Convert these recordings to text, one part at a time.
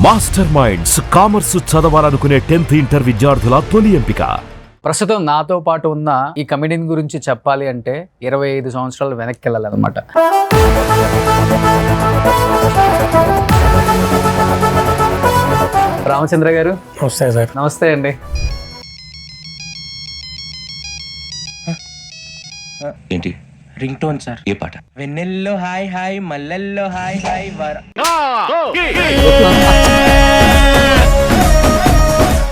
Master minds commerce చదవాలనుకునే 10th inter విద్యార్థుల తొలి ఎంపిక. ప్రస్తుతం నాతో పాటు ఉన్న ఈ కమెడియన్ గురించి చెప్పాలి అంటే 25 సంవత్సరాలు వెనక్కి వెళ్ళాలన్నమాట. రామచంద్ర గారు నమస్తే సార్. నమస్తే అండి. ఏంటి రింగ్ టోన్ సార్. ఏ పాట? వెన్నెల్లో హాయ్ హాయ్ మల్లెల్లో హాయ్ హాయ్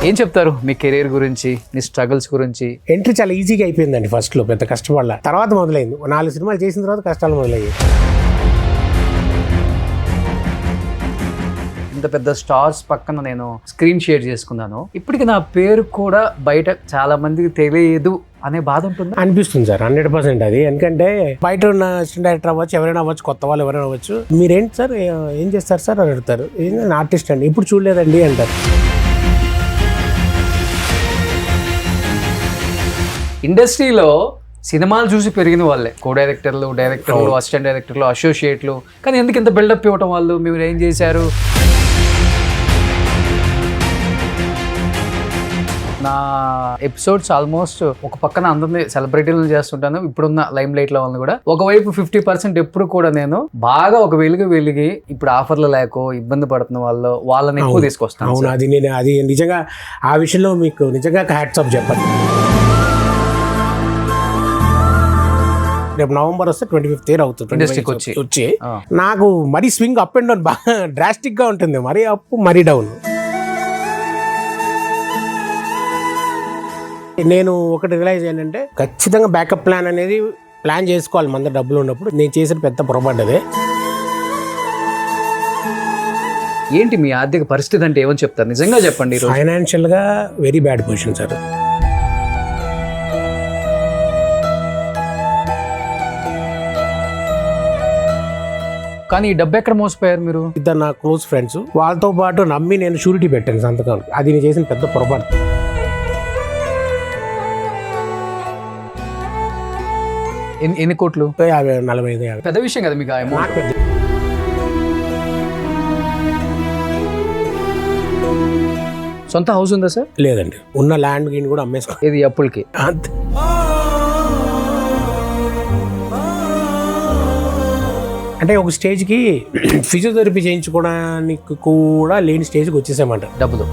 ఏం చెప్తారు మీ కెరీర్ గురించి, మీ స్ట్రగుల్స్ గురించి? ఎంట్రీ చాలా ఈజీగా అయిపోయిందండి. ఫస్ట్ లో పెద్ద కష్టపడాల, తర్వాత మొదలైంది. 4 సినిమాలు చేసిన తర్వాత కష్టాలు మొదలయ్యాయి. ఇంత పెద్ద స్టార్స్ పక్కన నేను స్క్రీన్ షేర్ చేసుకున్నాను. ఇప్పటికి నా పేరు కూడా బయట చాలా మందికి తెలియదు అనే బాధ ఉంటుంది అనిపిస్తుంది సార్. 100% అది. ఎందుకంటే బయట ఉన్న అసిస్టెంట్ డైరెక్టర్ అవ్వచ్చు, ఎవరైనా అవ్వచ్చు, కొత్త వాళ్ళు ఎవరైనా అవ్వచ్చు. మీరేంటి సార్, ఏం చేస్తారు సార్ అని అడుగుతారు. నేను ఆర్టిస్ట్ అండి, ఇప్పుడు చూడలేదండి అంటారు. ఇండస్ట్రీలో సినిమాలు చూసి పెరిగిన వాళ్ళే కో డైరెక్టర్లు, అసిస్టెంట్ డైరెక్టర్లు, అసోసియేట్లు. కానీ ఎందుకు ఇంత బిల్డప్ ఇవ్వటం? వాళ్ళు మీరు ఏం చేశారు? నా ఎపిసోడ్స్ ఆల్మోస్ట్ ఒక పక్కన అందరినీ సెలబ్రిటీలను చేస్తుంటాను, ఇప్పుడున్న లైమ్ లైట్ లో వాళ్ళని కూడా. ఒకవైపు 50% ఎప్పుడు కూడా నేను బాగా ఒక వెలిగి ఇప్పుడు ఆఫర్లు లేకో ఇబ్బంది పడుతున్న వాళ్ళని ఎక్కువ తీసుకొస్తాను. అవును, అది నిజంగా ఆ విషయంలో మీకు నిజంగా హ్యాట్స్ ఆఫ్ చెప్పాలి. రేపు నవంబర్ వస్తే 25th ఇయర్ అవుతుంది ఇండస్ట్రీకి వచ్చి. నాకు మరీ స్వింగ్ అప్ అండ్ డౌన్ బాగా డ్రాస్టిక్ గా ఉంటుంది. మరీ అప్ మరీ డౌన్. నేను ఒకటి రియలైజ్ ఏంటంటే ఖచ్చితంగా బ్యాకప్ ప్లాన్ అనేది ప్లాన్ చేసుకోవాలి. మన డబ్బులు ఉన్నప్పుడు. నేను చేసిన పెద్ద పొరపాటు అదే. ఏంటి మీ ఆర్థిక పరిస్థితి అంటే ఏమని చెప్తారు? నిజంగా చెప్పండి. ఫైనాన్షియల్ గా వెరీ బ్యాడ్ పొజిషన్ సార్. కానీ ఈ డబ్బు ఎక్కడ మోసపోయారు మీరు? ఇద్దరు నా క్లోజ్ ఫ్రెండ్స్, వాళ్ళతో పాటు నమ్మి నేను షూరిటీ పెట్టాను సంతకం. అది నేను చేసిన పెద్ద పొరపాటు. ఎన్ని కోట్లు? 45 పెద్ద విషయం కదా మీకు ఆ అమౌంట్. సొంత హౌస్ ఉందా సార్? లేదండి, ఉన్న ల్యాండ్ గిన్ కూడా అమ్మేసుకో. ఇది అప్పులకి. అంతే. అంటే ఒక స్టేజ్కి ఫిజియోథెరపీ చేయించుకోవడానికి కూడా లేని స్టేజ్కి వచ్చేసామంట డబ్బులు.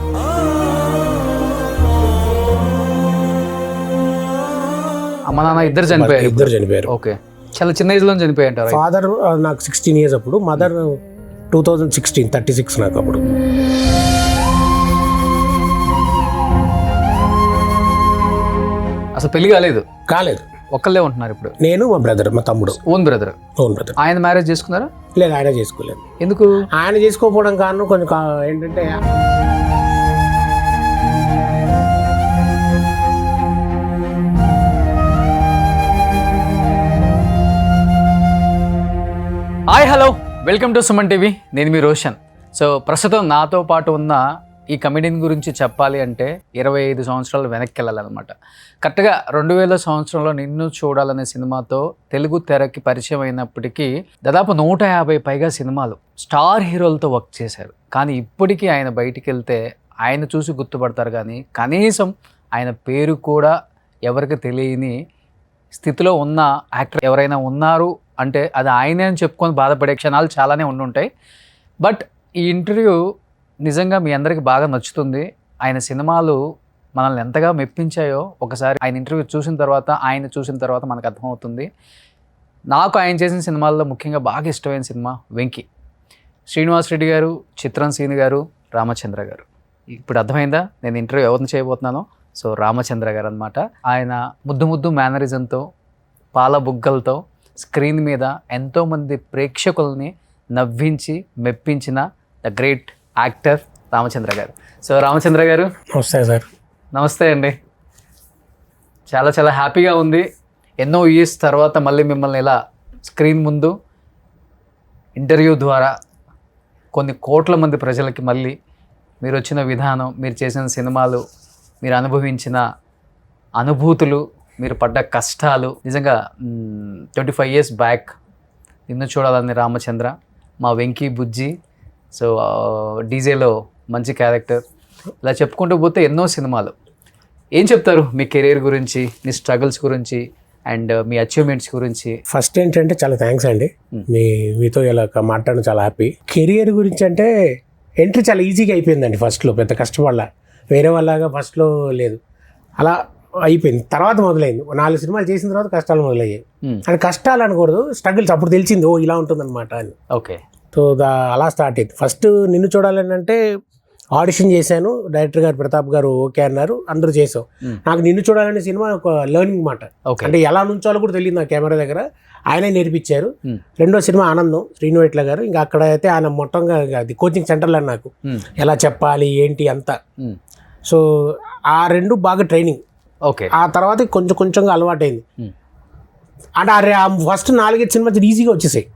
అమ్మ నాన్న ఇద్దరు చనిపోయారు. ఓకే, చాలా చిన్న ఏజ్ లో చనిపోయారు. ఫాదర్ నాకు 16 years అప్పుడు, మదర్ 2016, 36 నాకు అప్పుడు. అసలు పెళ్లి కాలేదు. ఒక్కళ్ళే ఉంటున్నారు ఇప్పుడు. నేను, మా బ్రదర్, మా తమ్ముడు. Own brother. ఆయన మ్యారేజ్ చేసుకున్నారా? లేదు, ఆయన చేసుకోలేదు. ఎందుకు? ఆయన చేసుకోకపోవడం కారణం కొంచెం ఏంటంటే hi, hello, welcome to Suman TV. నేను మీ రోషన్. సో ప్రస్తుతం నాతో పాటు ఉన్న ఈ కమెడియన్ గురించి చెప్పాలి అంటే 25 సంవత్సరాలు వెనక్కి వెళ్ళాలన్నమాట. కరెక్ట్గా 2000 సంవత్సరంలో నిన్ను చూడాలనే సినిమాతో తెలుగు తెరకి పరిచయం అయినప్పటికీ దాదాపు 150 పైగా సినిమాలు స్టార్ హీరోలతో వర్క్ చేశారు. కానీ ఇప్పటికీ ఆయన బయటికి వెళ్తే ఆయన చూసి గుర్తుపడతారు, కానీ కనీసం ఆయన పేరు కూడా ఎవరికి తెలియని స్థితిలో ఉన్న యాక్టర్ ఎవరైనా ఉన్నారు అంటే అది ఆయనే అని చెప్పుకొని బాధపడే క్షణాలు చాలానే ఉండుంటాయి. బట్ ఈ ఇంటర్వ్యూ నిజంగా మీ అందరికీ బాగా నచ్చుతుంది. ఆయన సినిమాలు మనల్ని ఎంతగా మెప్పించాయో ఒకసారి ఆయన ఇంటర్వ్యూ చూసిన తర్వాత మనకు అర్థమవుతుంది. నాకు ఆయన చేసిన సినిమాల్లో ముఖ్యంగా బాగా ఇష్టమైన సినిమా వెంకీ. శ్రీనివాస్ రెడ్డి గారు, చిత్రం సీని గారు, రామచంద్ర గారు. ఇప్పుడు అర్థమైందా నేను ఇంటర్వ్యూ ఎవరిని చేయబోతున్నానో? సో రామచంద్ర గారు అనమాట. ఆయన ముద్దు మేనరిజంతో, పాల బుగ్గలతో స్క్రీన్ మీద ఎంతోమంది ప్రేక్షకుల్ని నవ్వించి మెప్పించిన ద గ్రేట్ యాక్టర్ రామచంద్ర గారు. సో రామచంద్ర గారు నమస్తే సార్. నమస్తే అండి. చాలా చాలా హ్యాపీగా ఉంది. ఎన్నో ఇయర్స్ తర్వాత మళ్ళీ మిమ్మల్ని ఇలా స్క్రీన్ ముందు ఇంటర్వ్యూ ద్వారా కొన్ని కోట్ల మంది ప్రజలకి మళ్ళీ మీరు వచ్చిన విధానం, మీరు చేసిన సినిమాలు, మీరు అనుభవించిన అనుభూతులు, మీరు పడ్డ కష్టాలు, నిజంగా 25 years బ్యాక్ నిన్ను చూడాలని రామచంద్ర, మా వెంకీ బుజ్జి, సో డీజేలో మంచి క్యారెక్టర్, ఇలా చెప్పుకుంటూ పోతే ఎన్నో సినిమాలు. ఏం చెప్తారు మీ కెరీర్ గురించి, మీ స్ట్రగుల్స్ గురించి అండ్ మీ అచీవ్మెంట్స్ గురించి? ఫస్ట్ ఏంటంటే చాలా థ్యాంక్స్ అండి, మీతో ఇలా మాట్లాడడం చాలా హ్యాపీ. కెరియర్ గురించి అంటే ఎంట్రీ చాలా ఈజీగా అయిపోయిందండి. ఫస్ట్లో పెద్ద కష్టపడాల, వేరే వాళ్ళగా ఫస్ట్లో లేదు, అలా అయిపోయింది. తర్వాత మొదలైంది, 4 సినిమాలు చేసిన తర్వాత కష్టాలు మొదలయ్యాయి. అంటే కష్టాలు అనకూడదు, స్ట్రగుల్స్. అప్పుడు తెలిసింది ఇలా ఉంటుందన్నమాట అని. ఓకే. సో అలా స్టార్ట్ అయింది. ఫస్ట్ నిన్ను చూడాలని అంటే ఆడిషన్ చేశాను, డైరెక్టర్ గారు ప్రతాప్ గారు ఓకే అన్నారు, అందరూ చేసాం. నాకు నిన్ను చూడాలనే సినిమా ఒక లెర్నింగ్ మాట. అంటే ఎలా నుంచోలో కూడా తెలియదు నా కెమెరా దగ్గర, ఆయనే నేర్పించారు. రెండో సినిమా ఆనందం, శ్రీనువైట్ల గారు. ఇంకా అక్కడ అయితే ఆయన మొత్తంగా అది కోచింగ్ సెంటర్లో నాకు ఎలా చెప్పాలి ఏంటి అంతా. సో ఆ 2 బాగా ట్రైనింగ్. ఓకే. ఆ తర్వాత కొంచెం కొంచెంగా అలవాటైంది. అంటే ఫస్ట్ 4-5 సినిమాలు ఈజీగా వచ్చేసాయి,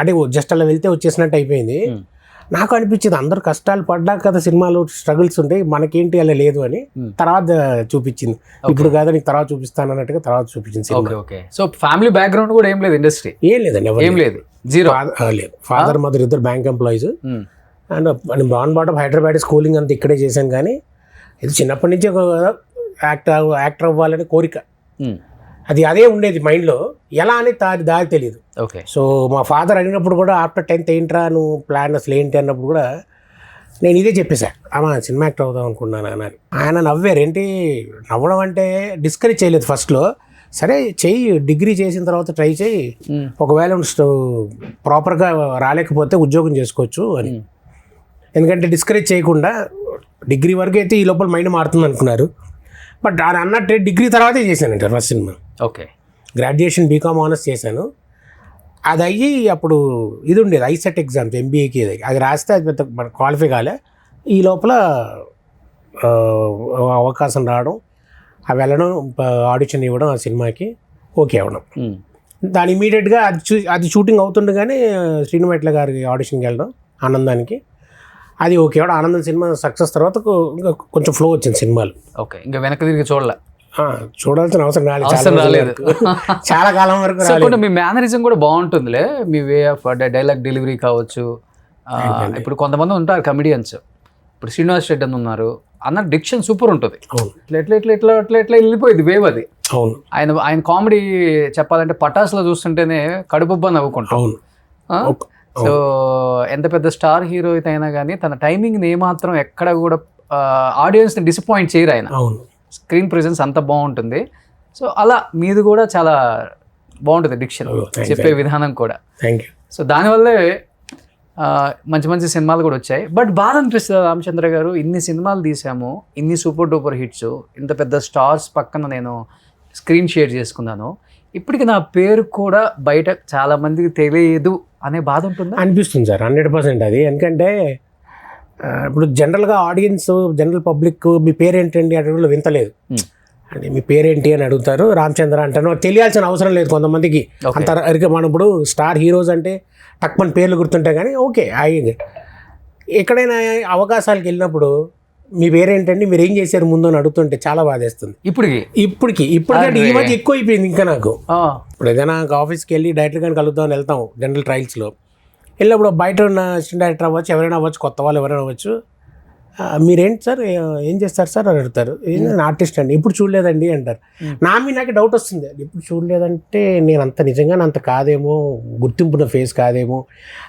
అంటే జస్ట్ అలా వెళ్తే వచ్చేసినట్టు అయిపోయింది. నాకు అనిపించింది అందరు కష్టాలు పడ్డాక కదా సినిమాలు స్ట్రగుల్స్ ఉంటాయి, మనకేంటి అలా లేదు అని. తర్వాత చూపించింది, ఇప్పుడు కాదు నీకు తర్వాత చూపిస్తాను అన్నట్టుగా తర్వాత చూపించింది cinema. Okay. So family background కూడా ఏం లేదు, ఇండస్ట్రీ ఏం లేదండి, ఏం లేదు, జీరో లేదు. ఫాదర్ మదర్ ఇద్దరు bank employees. And born brought up Hyderabad, schooling అంతా ఇక్కడే చేశాను. కానీ ఇది చిన్నప్పటి నుంచి ఒక యాక్టర్ అవ్వాలని కోరిక, అది అదే ఉండేది మైండ్లో. ఎలా అని దారి తెలియదు. ఓకే. సో మా ఫాదర్ అడిగినప్పుడు కూడా ఆఫ్టర్ 10th ఏంట్రా నువ్వు ప్లాన్ అసలు ఏంటి అన్నప్పుడు కూడా నేను ఇదే చెప్పేశా, అమ్మా సినిమా యాక్టర్ అవుదాం అనుకున్నాను అన్నారు. ఆయన నవ్వారు. ఏంటి నవ్వడం అంటే డిస్కరేజ్ చేయలేదు ఫస్ట్లో. సరే చెయ్యి, డిగ్రీ చేసిన తర్వాత ట్రై చేయి, ఒకవేళ ప్రాపర్గా రాలేకపోతే ఉద్యోగం చేసుకోవచ్చు అని. ఎందుకంటే డిస్కరేజ్ చేయకుండా డిగ్రీ వరకు అయితే ఈ లోపల మైండ్ మారుతుంది అనుకున్నారు. బట్ ఆయన అన్నట్టే డిగ్రీ తర్వాతే చేశానంట ఫస్ట్ సినిమా. ఓకే. గ్రాడ్యుయేషన్ బీకామ్ ఆనర్స్ చేశాను. అది అయ్యి అప్పుడు ఇది ఉండేది ఐసెట్ ఎగ్జామ్స్, ఎంబీఏకి. అది రాస్తే అది పెద్ద మన క్వాలిఫై కాలే. ఈ లోపల అవకాశం రావడం, అవి వెళ్ళడం, ఆడిషన్ ఇవ్వడం, ఆ సినిమాకి ఓకే అవ్వడం. దాని ఇమీడియట్గా అది షూటింగ్ అవుతుండగానే శ్రీనువైట్ల గారి ఆడిషన్కి వెళ్ళడం ఆనందానికి. అది ఓకే అవ్వడం. ఆనందం సినిమా సక్సెస్ తర్వాత ఇంకా కొంచెం ఫ్లో వచ్చింది సినిమాలు. ఓకే. ఇంకా వెనక్కి తిరిగి చూడాల్సిన అవసరం రాలేదు, చాలా కాలం వరకు. మీ మేనరిజం కూడా బాగుంటుందిలే, మీ వే ఆఫ్ డైలాగ్ డెలివరీ కావచ్చు. ఇప్పుడు కొంతమంది ఉంటారు కమెడియన్స్, ఇప్పుడు శ్రీనివాస్ రెడ్డి అని ఉన్నారు, అన్న డిక్షన్ సూపర్ ఉంటుంది, ఇట్లా వెళ్ళిపోయింది వేవ్ అది. అవును. ఆయన కామెడీ చెప్పాలంటే పటాసులో చూస్తుంటేనే కడుపుబ్బా నవ్వుకుంటాం. సో ఎంత పెద్ద స్టార్ హీరో అయినా కానీ తన టైమింగ్ని ఏమాత్రం ఎక్కడ కూడా ఆడియన్స్ని డిసప్పాయింట్ చేయరు ఆయన. స్క్రీన్ ప్రెజెన్స్ అంత బాగుంటుంది. సో అలా మీది కూడా చాలా బాగుంటుంది డిక్షన్, చెప్పే విధానం కూడా. సో దానివల్లే మంచి మంచి సినిమాలు కూడా వచ్చాయి. బట్ బాధ అనిపిస్తుంది రామచంద్ర గారు, ఇన్ని సినిమాలు తీసాము, ఇన్ని సూపర్ డూపర్ హిట్స్, ఇంత పెద్ద స్టార్స్ పక్కన నేను స్క్రీన్ షేర్ చేసుకున్నాను, ఇప్పటికి నా పేరు కూడా బయట చాలా మందికి తెలియదు అనే బాధ ఉంటుంది. అనిపిస్తుంది సార్, 100% అది. ఎందుకంటే ఇప్పుడు జనరల్గా ఆడియన్స్, జనరల్ పబ్లిక్ మీ పేరేంటండి అడగడంలో వింతలేదు. అంటే మీ పేరేంటి అని అడుగుతారు, రామచంద్ర అంటాను. తెలియాల్సిన అవసరం లేదు కొంతమందికి. అంత మనం ఇప్పుడు స్టార్ హీరోస్ అంటే తక్కువ పేర్లు గుర్తుంటాయి. కానీ ఓకే, ఎక్కడైనా అవకాశాలకు వెళ్ళినప్పుడు మీ పేరేంటండి, మీరు ఏం చేశారు ముందు అని అడుగుతుంటే చాలా బాధేస్తుంది. ఇప్పటికి ఈ మధ్య ఎక్కువ అయిపోయింది. ఇంకా నాకు ఇప్పుడు ఏదైనా ఆఫీస్కి వెళ్ళి డైరెక్టర్ గారిని కలుద్దామని వెళ్తాం జనరల్ ట్రయల్స్లో, వెళ్ళినప్పుడు బయట ఉన్న అసిస్టెంట్ డైరెక్టర్ అవ్వచ్చు, ఎవరైనా అవ్వచ్చు, కొత్త వాళ్ళు ఎవరైనా అవ్వచ్చు, మీరేంటి సార్ ఏం చేస్తారు సార్ అని అడుగుతారు. నేను ఆర్టిస్ట్ అండి, ఇప్పుడు చూడలేదండి అంటారు. నాకు డౌట్ వస్తుంది, ఇప్పుడు చూడలేదంటే నేను అంత నిజంగా అంత కాదేమో, గుర్తింపున్న ఫేస్ కాదేమో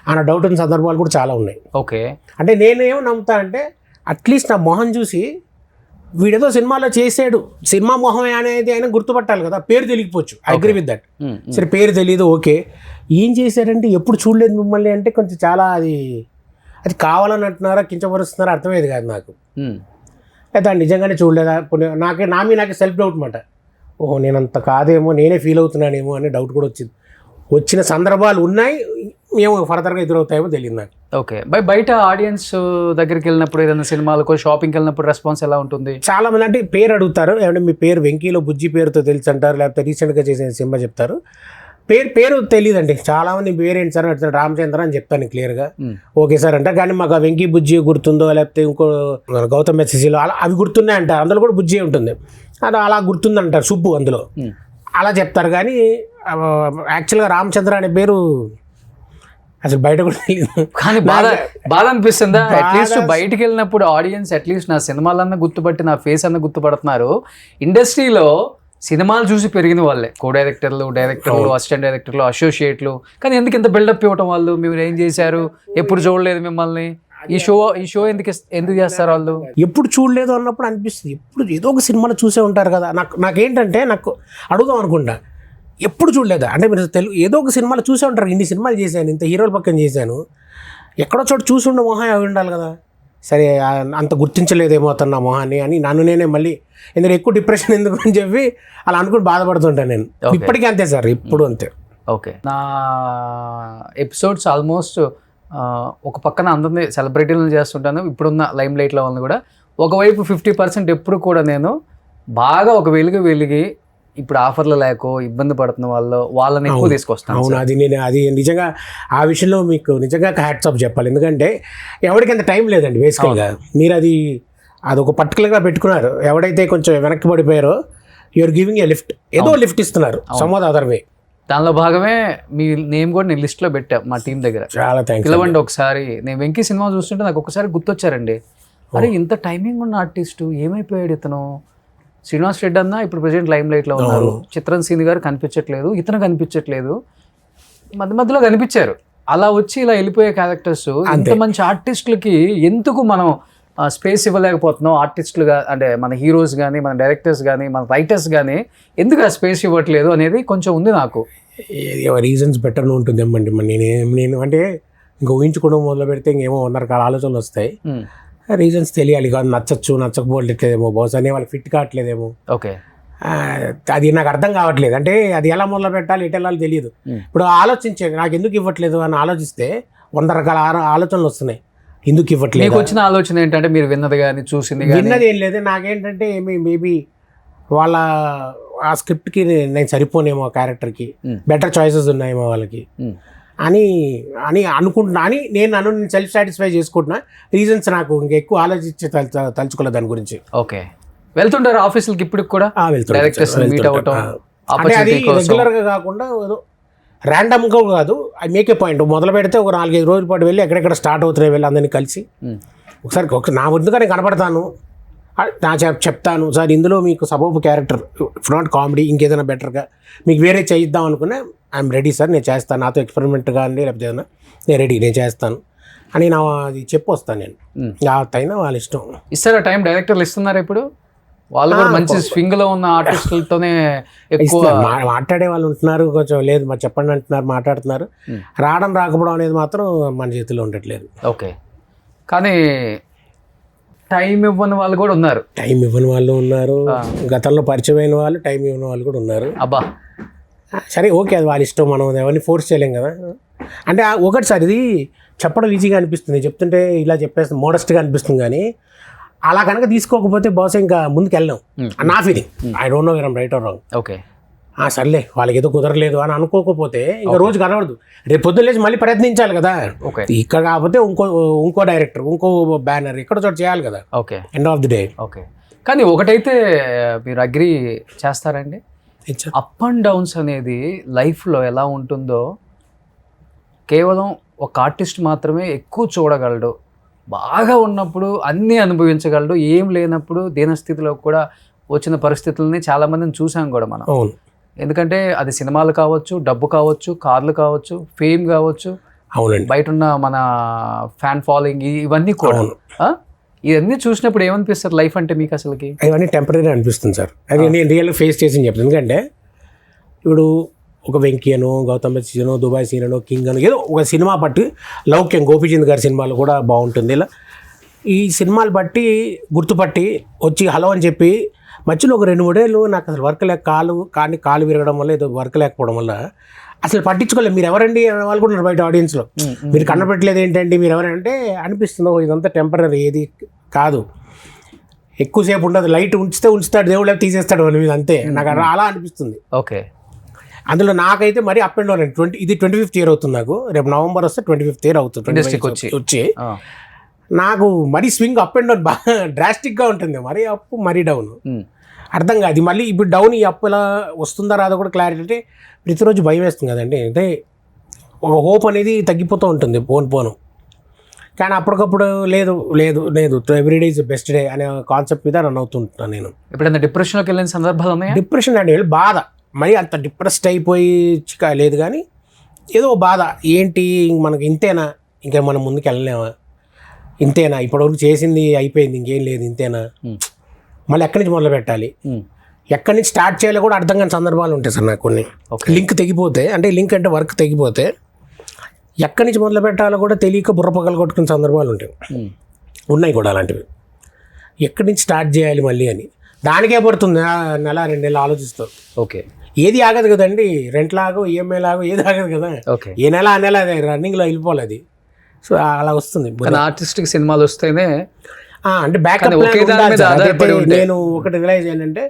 అన్న డౌట్ ఉన్న సందర్భాలు కూడా చాలా ఉన్నాయి. ఓకే. అంటే నేనేమో నమ్ముతా అంటే అట్లీస్ట్ నా మొహం చూసి వీడేదో సినిమాలో చేసాడు, సినిమా మొహమే అనేది ఆయన గుర్తుపట్టాలి కదా. పేరు తెలియకపోవచ్చు, ఐ అగ్రీ విత్ దట్. సరే పేరు తెలియదు, ఓకే. ఏం చేశారంటే ఎప్పుడు చూడలేదు మిమ్మల్ని అంటే కొంచెం చాలా అది కావాలని అంటున్నారా, కించపరుస్తున్నారా అర్థమయ్యేది కాదు నాకు. లేదా నిజంగానే చూడలేదా, నాకే సెల్ఫ్ డౌట్ మాట. ఓహో నేను అంత కాదేమో, నేనే ఫీల్ అవుతున్నానేమో అనే డౌట్ కూడా వచ్చిన సందర్భాలు ఉన్నాయి. మేము ఫర్దర్గా ఎదురవుతాయేమో తెలియదు నాకు. ఓకే. బయట ఆడియన్స్ దగ్గరికి వెళ్ళినప్పుడు, ఏదైనా సినిమాలకు షాపింగ్కి వెళ్ళినప్పుడు రెస్పాన్స్ ఎలా ఉంటుంది? చాలా మంది అంటే పేరు అడుగుతారు, ఏమంటే మీ పేరు వెంకీలో బుజ్జి పేరుతో తెలుసు అంటారు, లేకపోతే రీసెంట్గా చేసిన సినిమా చెప్తారు. పేరు తెలియదండి చాలా మంది. పేరేంటి సార్ అంటే రామచంద్ర అని చెప్తాను క్లియర్గా. ఓకే సార్ అంటారు. కానీ మాకు ఆ వెంకీ బుజ్జి గుర్తుందో, లేకపోతే ఇంకో గౌతమ్ ఎస్ఎస్సీలో అలా అవి గుర్తున్నాయి అంటారు. అందులో కూడా బుజ్జి ఉంటుంది, అది అలా గుర్తుంది అంటారు, సుబ్బు అందులో అలా చెప్తారు. కానీ యాక్చువల్గా రామచంద్ర అనే పేరు అసలు బయట కూడా తెలియదు. కానీ బాధ అనిపిస్తుందా? అట్లీస్ట్ బయటికి వెళ్ళినప్పుడు ఆడియన్స్ అట్లీస్ట్ నా సినిమాలన్నా గుర్తుపట్టి నా ఫేస్ అన్న గుర్తుపడుతున్నారు. ఇండస్ట్రీలో సినిమాలు చూసి పెరిగిన వాళ్ళే కో డైరెక్టర్లు, అసిస్టెంట్ డైరెక్టర్లు, అసోసియేట్లు. కానీ ఎందుకు ఇంత బిల్డప్ ఇవ్వటం? వాళ్ళు మీరు ఏం చేశారు, ఎప్పుడు చూడలేదు మిమ్మల్ని, ఈ షో ఎందుకు చేస్తారు వాళ్ళు? ఎప్పుడు చూడలేదు అన్నప్పుడు అనిపిస్తుంది, ఎప్పుడు ఏదో ఒక సినిమాలో చూసే ఉంటారు కదా. నాకేంటంటే నాకు అడుగుదాం అనుకుంటా, ఎప్పుడు చూడలేదా అంటే మీరు ఏదో ఒక సినిమాలో చూసే ఉంటారు. ఇన్ని సినిమాలు చేశాను, ఇంత హీరోల పక్కన చేశాను, ఎక్కడో చోట చూసి ఉండే మొహం అవి ఉండాలి కదా. సరే అంత గుర్తించలేదేమో అతను నా మొహాన్ని అని నన్ను నేనే మళ్ళీ ఎందుకంటే ఎక్కువ డిప్రెషన్ ఎందుకు అని చెప్పి అలా అనుకుని బాధపడుతుంటాను నేను. ఇప్పటికీ అంతే సార్, ఇప్పుడు అంతే. ఓకే, నా ఎపిసోడ్స్ ఆల్మోస్ట్ ఒక పక్కన అందరినీ సెలబ్రిటీలను చేస్తుంటాను, ఇప్పుడున్న లైమ్ లైట్లో వాళ్ళని కూడా. ఒకవైపు 50% ఎప్పుడు కూడా నేను బాగా ఒక వెలిగి ఇప్పుడు ఆఫర్లు లేకో ఇబ్బంది పడుతున్న వాళ్ళని ఎక్కువ తీసుకొస్తాను. అవును, అది నిజంగా ఆ విషయంలో మీకు నిజంగా హ్యాట్స్ ఆఫ్ చెప్పాలి. ఎందుకంటే ఎవరికి అంత టైం లేదండి బేసికల్గా. మీరు అదొక పర్టికులర్గా పెట్టుకున్నారు. ఎవడైతే కొంచెం వెనక్కి పడిపోయారో యూఆర్ గివింగ్ ఏ లిఫ్ట్, ఏదో లిఫ్ట్ ఇస్తున్నారు సమ్ అదర్ వే. దానిలో భాగమే మీ నేమ్ కూడా నేను లిస్ట్లో పెట్టా మా టీం దగ్గర. చాలా థ్యాంక్స్. పిలవండి ఒకసారి. నేను వెంకీ సినిమా చూస్తుంటే నాకు ఒకసారి గుర్తొచ్చారండి, అరే ఇంత టైమింగ్ ఉన్న ఆర్టిస్టు ఏమైపోయాడు ఇతను. శ్రీనివాస్ రెడ్డి అన్న ఇప్పుడు ప్రెజెంట్ లైమ్ లైట్లో ఉన్నారు, చిత్రం సీని గారు కనిపించట్లేదు, ఇతను కనిపించట్లేదు, మధ్యలో కనిపించారు. అలా వచ్చి ఇలా వెళ్ళిపోయే క్యారెక్టర్స్, ఇంత మంచి ఆర్టిస్టులకి ఎందుకు మనం స్పేస్ ఇవ్వలేకపోతున్నాం? ఆర్టిస్టులుగా అంటే మన హీరోస్ కానీ, మన డైరెక్టర్స్ కానీ, మన రైటర్స్ కానీ ఎందుకు ఆ స్పేస్ ఇవ్వట్లేదు అనేది కొంచెం ఉంది నాకు. రీజన్స్ బెటర్గా ఉంటుంది ఏమండి. నేను అంటే ఇంకా ఊహించుకోవడం మొదలు పెడితే ఇంకేమో 100 రకాల ఆలోచనలు వస్తాయి. రీజన్స్ తెలియాలి కాదు, నచ్చకపోవట్లేదేమో, బహుశా వాళ్ళకి ఫిట్ కావట్లేదేమో. ఓకే, అది నాకు అర్థం కావట్లేదు. అంటే అది ఎలా మొదలు పెట్టాలి, ఎటు వెళ్ళాలి తెలియదు. ఇప్పుడు ఆలోచించేది నాకు ఎందుకు ఇవ్వట్లేదు అని ఆలోచిస్తే 100 రకాల ఆలోచనలు వస్తున్నాయి. ఎందుకు ఇవ్వట్లేదు? మీకు వచ్చిన ఆలోచన ఏంటంటే మీరు విన్నది కానీ చూసింది కానీ? విన్నది ఏం లేదు. నాకేంటంటే మేబీ వాళ్ళ ఆ స్క్రిప్ట్కి నేను సరిపోనేమో, ఆ క్యారెక్టర్కి బెటర్ చాయిసెస్ ఉన్నాయేమో వాళ్ళకి అని అనుకుంటున్నా అని నేను సెల్ఫ్ సాటిస్ఫై చేసుకుంటున్నా. రీజన్స్ నాకు ఇంకా ఎక్కువ ఆలోచించి తలుచుకోలేదు దాని గురించి. ఓకే, వెళ్తుంటారు ఆఫీసులకి ఇప్పుడు కూడా? డైరెక్టర్స్ మీట్ అవ్వటం, అంటే అది రెగ్యులర్గా కాకుండా ఏదో ర్యాండమ్గా కాదు. I make a point. మొదలు పెడితే ఒక 4-5 రోజుల పాటు వెళ్ళి ఎక్కడెక్కడ స్టార్ట్ అవుతున్నాయి వెళ్ళి అందరినీ కలిసి ఒకసారి నా ముందుగా నేను కనపడతాను, చెప్తాను సార్ ఇందులో మీకు సబబు క్యారెక్టర్ ఇఫ్ నాట్ కామెడీ ఇంకేదైనా బెటర్గా మీకు వేరే చేయిద్దాం అనుకున్నా ఐఎమ్ రెడీ సార్, నేను చేస్తాను, నాతో ఎక్స్పెరిమెంట్ కానీ లేకపోతే ఏదైనా నేను రెడీ, నేను చేస్తాను అని అది చెప్పి వస్తాను నేను. అయినా వాళ్ళ ఇష్టం. ఇస్తారా టైం? డైరెక్టర్లు ఇస్తున్నారు ఇప్పుడు? వాళ్ళు కూడా మంచి స్వింగ్ లో ఉన్న ఆర్టిస్టులతోనే ఎక్కువ మాట్లాడే వాళ్ళు ఉంటున్నారు. కొంచెం లేదు మరి చెప్పండి అంటున్నారు, మాట్లాడుతున్నారు. రావడం రాకపోవడం అనేది మాత్రం మన చేతిలో ఉండట్లేదు. ఓకే, కానీ టైం ఇవ్వని వాళ్ళు కూడా ఉన్నారు. టైం ఇవ్వని వాళ్ళు ఉన్నారు, గతంలో పరిచయమైన వాళ్ళు, టైం ఇవ్వని వాళ్ళు కూడా ఉన్నారు. అబ్బా సరే ఓకే, అది వాళ్ళ ఇష్టం, మనం ఎవరిని ఫోర్స్ చేయలేం కదా. అంటే ఒకటి సార్ ఇది చెప్పడం ఈజీగా అనిపిస్తుంది, చెప్తుంటే ఇలా చెప్పేస్తుంది మోడస్ట్గా అనిపిస్తుంది. కానీ అలా కనుక తీసుకోకపోతే బహుశా ఇంకా ముందుకు వెళ్ళాం నా feeling. I don't know where right are wrong. Okay, సర్లే వాళ్ళకి ఏదో కుదరలేదు అని అనుకోకపోతే ఇంకా రోజు కనబడదు. రేపు పొద్దున్న లేచి మళ్ళీ ప్రయత్నించాలి కదా. ఇక్కడ కాకపోతే ఇంకో డైరెక్టర్, ఇంకో బ్యానర్ ఇక్కడ చోట చేయాలి కదా. Okay, end of the day. Okay, కానీ ఒకటైతే మీరు అగ్రీ చేస్తారండి, అప్ అండ్ డౌన్స్ అనేది లైఫ్లో ఎలా ఉంటుందో కేవలం ఒక ఆర్టిస్ట్ మాత్రమే ఎక్కువ చూడగలడు. బాగా ఉన్నప్పుడు అన్నీ అనుభవించగలడు, ఏం లేనప్పుడు దీనస్థితిలో కూడా వచ్చిన పరిస్థితులని చాలామందిని చూసాం కూడా మనం. ఎందుకంటే అది సినిమాలు కావచ్చు, డబ్బు కావచ్చు, కార్లు కావచ్చు, ఫేమ్ కావచ్చు, అవునండి, బయట ఉన్న మన ఫ్యాన్ ఫాలోయింగ్ ఇవన్నీ కూడా. ఇవన్నీ చూసినప్పుడు ఏమనిపిస్తుంది లైఫ్ అంటే మీకు అసలుకి? ఇవన్నీ టెంపరీ అనిపిస్తుంది సార్. అది నేను రియల్గా ఫేస్ చేసి చెప్తాను. ఎందుకంటే ఇప్పుడు ఒక వెంకీ అనో, గౌతమ్ సీనో, దుబాయ్ సీనో, కింగ్ అనో ఏదో ఒక సినిమా బట్టి, లౌక్యం గోపీచంద్ గారి సినిమాలు కూడా బాగుంటుంది. ఇలా ఈ సినిమాలు బట్టి గుర్తుపట్టి వచ్చి హలో అని చెప్పి మధ్యలో ఒక 2-3 ఏళ్ళు నాకు అసలు వర్క్ లేక కాలు విరగడం వల్ల ఏదో వర్క్ లేకపోవడం వల్ల అసలు పట్టించుకోలేదు. మీరు ఎవరండి అనే వాళ్ళు కూడా బయట ఆడియన్స్లో. మీరు కనపడట్లేదు ఏంటండి, మీరు ఎవరంటే అనిపిస్తుందో ఇదంతా టెంపరీ, ఏది కాదు, ఎక్కువసేపు ఉండదు. లైట్ ఉంచుతాడు దేవుడు, తీసేస్తాడు మన మీద, అంతే. నాకు అలా అనిపిస్తుంది. ఓకే, అందులో నాకైతే మరి అప్ అండ్ డౌన్. ఇది 25th ఇయర్ అవుతుంది నాకు. రేపు నవంబర్ వస్తే 25th ఇయర్ అవుతుంది వచ్చి. నాకు మరీ స్వింగ్ అప్ అండ్ డౌన్ బాగా డ్రాస్టిక్గా ఉంటుంది. మరీ అప్ మరీ డౌన్ అర్థం కాదు. మళ్ళీ ఇప్పుడు డౌన్ ఈ అప్ ఎలా వస్తుందా రాదో కూడా క్లారిటీ. అంటే ప్రతిరోజు భయం వేస్తుంది కదండి. అంటే ఒక హోప్ అనేది తగ్గిపోతూ ఉంటుంది పోను. కానీ అప్పటికప్పుడు లేదు లేదు లేదు ఎవ్రీడే ఇస్ బెస్ట్ డే అనే కాన్సెప్ట్ మీద రన్ అవుతుంటాను నేను. ఎప్పుడైనా డిప్రెషన్లోకి వెళ్ళిన సందర్భాలు ఉన్నాయా? డిప్రెషన్ అంటే బాధ, మరి అంత డిప్రెస్డ్ అయిపోయి లేదు కానీ ఏదో బాధ, ఏంటి మనకి ఇంతేనా, ఇంకా మనం ముందుకు వెళ్ళలేమా, ఇంతేనా ఇప్పటివరకు చేసింది అయిపోయింది ఇంకేం లేదు ఇంతేనా, మళ్ళీ ఎక్కడి నుంచి మొదలు పెట్టాలి, ఎక్కడి నుంచి స్టార్ట్ చేయాలో కూడా అర్థం కాని సందర్భాలు ఉంటాయి సార్ నాకు కొన్ని. లింక్ తెగిపోతే, అంటే లింక్ అంటే వర్క్ తెగిపోతే ఎక్కడి నుంచి మొదలు పెట్టాలో కూడా తెలియక బుర్రపక్కలు కొట్టుకునే సందర్భాలు ఉంటాయి, ఉన్నాయి కూడా అలాంటివి. ఎక్కడి నుంచి స్టార్ట్ చేయాలి మళ్ళీ అని దానికే పడుతుంది నెల 2 నెలలు ఆలోచిస్తావు. ఓకే, ఏది ఆగదు కదండి, రెంట్ లాగో ఈఎంఐ లాగో ఏది ఆగదు కదా. ఓకే, ఏ నెల ఆ నెల అదే రన్నింగ్లో వెళ్ళిపోవాలి అది. సో అలా వస్తుంది. ఆర్టిస్టిక్ సినిమాలు వస్తేనే అంటే బ్యాకప్ ప్లాన్. నేను ఒకటి రియలైజ్ ఏంటంటే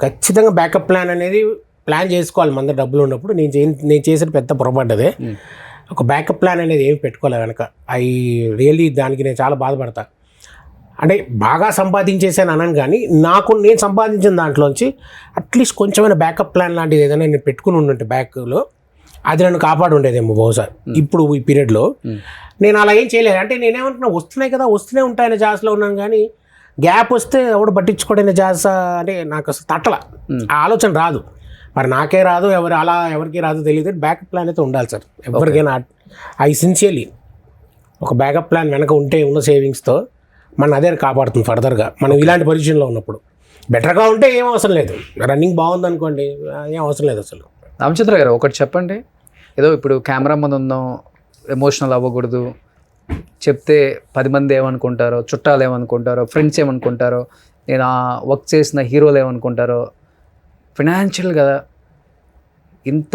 ఖచ్చితంగా బ్యాకప్ ప్లాన్ అనేది ప్లాన్ చేసుకోవాలి. మన దగ్గర డబ్బులు ఉన్నప్పుడు. నేను చేసిన పెద్ద పొరపాటు అదే. ఒక బ్యాకప్ ప్లాన్ అనేది ఏమి పెట్టుకోవాలి వెనక. రియల్లీ దానికి నేను చాలా బాధపడతా. అంటే బాగా సంపాదించేసాను అనను కానీ నేను సంపాదించిన దాంట్లోంచి అట్లీస్ట్ కొంచెమైనా బ్యాకప్ ప్లాన్ లాంటిది ఏదైనా నేను పెట్టుకుని ఉండుంటే బ్యాక్లో, అది నన్ను కాపాడు ఉండేదేమో బహుశా. ఇప్పుడు ఈ పీరియడ్లో నేను అలా ఏం చేయలేదు. అంటే నేనేమంటున్నా, వస్తున్నాయి కదా, వస్తూనే ఉంటాయనే జాస్లో ఉన్నాను కానీ గ్యాప్ వస్తే ఎవడు పట్టించుకోవడం జాస్ అంటే నాకు అసలు తట్టల ఆ ఆలోచన రాదు. మరి నాకే రాదు, ఎవరికి రాదు తెలియదు. బ్యాకప్ ప్లాన్ అయితే ఉండాలి సార్ ఎవరికైనా. సిన్సియర్లీ ఒక బ్యాకప్ ప్లాన్ వెనక ఉంటే ఉన్న సేవింగ్స్తో మన అదే కాపాడుతుంది ఫర్దర్గా. మనం ఇలాంటి పొజిషన్లో ఉన్నప్పుడు బెటర్గా ఉంటే ఏం అవసరం లేదు. రన్నింగ్ బాగుంది అనుకోండి, ఏం అవసరం లేదు అసలు. రామచంద్ర గారు ఒకటి చెప్పండి. ఏదో ఇప్పుడు కెమెరా ముందు ఉందాం, ఎమోషనల్ అవ్వకూడదు, చెప్తే 10 మంది ఏమనుకుంటారో, చుట్టాలు ఏమనుకుంటారో, ఫ్రెండ్స్ ఏమనుకుంటారో, నేను వర్క్ చేసిన హీరోలు ఏమనుకుంటారో, ఫినాన్షియల్గా ఇంత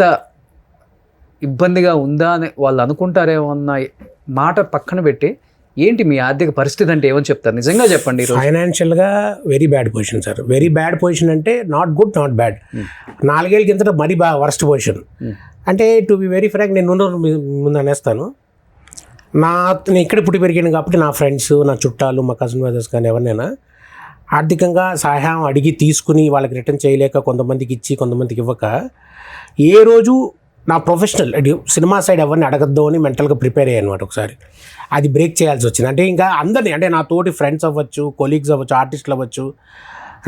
ఇబ్బందిగా ఉందా అని వాళ్ళు అనుకుంటారేమో అన్న మాట పక్కన పెట్టి ఏంటి మీ ఆర్థిక పరిస్థితి అంటే ఏమని చెప్తారు? నిజంగా చెప్పండి. ఫైనాన్షియల్గా very bad position sir. Very bad position అంటే నాట్ గుడ్ నాట్ బ్యాడ్. 4 ఏళ్ళ కిందట మరీ వర్స్ట్ పొజిషన్. అంటే టు బి వెరీ ఫ్రాంక్, నేను ముందు అనేస్తాను, నేను ఇక్కడ పుట్టి పెరిగాను కాబట్టి నా ఫ్రెండ్స్, నా చుట్టాలు, మా కజిన్ బ్రదర్స్ కానీ ఎవరినైనా ఆర్థికంగా సహాయం అడిగి తీసుకుని వాళ్ళకి రిటర్న్ చేయలేక కొంతమందికి ఇచ్చి కొంతమందికి ఇవ్వక ఏ రోజు నా ప్రొఫెషనల్ సినిమా సైడ్ ఎవరిని అడగద్దు అని మెంటల్గా ప్రిపేర్ అయ్యాను అనమాట. ఒకసారి అది బ్రేక్ చేయాల్సి వచ్చింది. అంటే ఇంకా అందరినీ, అంటే నా తోటి ఫ్రెండ్స్ అవ్వచ్చు, కొలీగ్స్ అవ్వచ్చు, ఆర్టిస్టులు అవ్వచ్చు,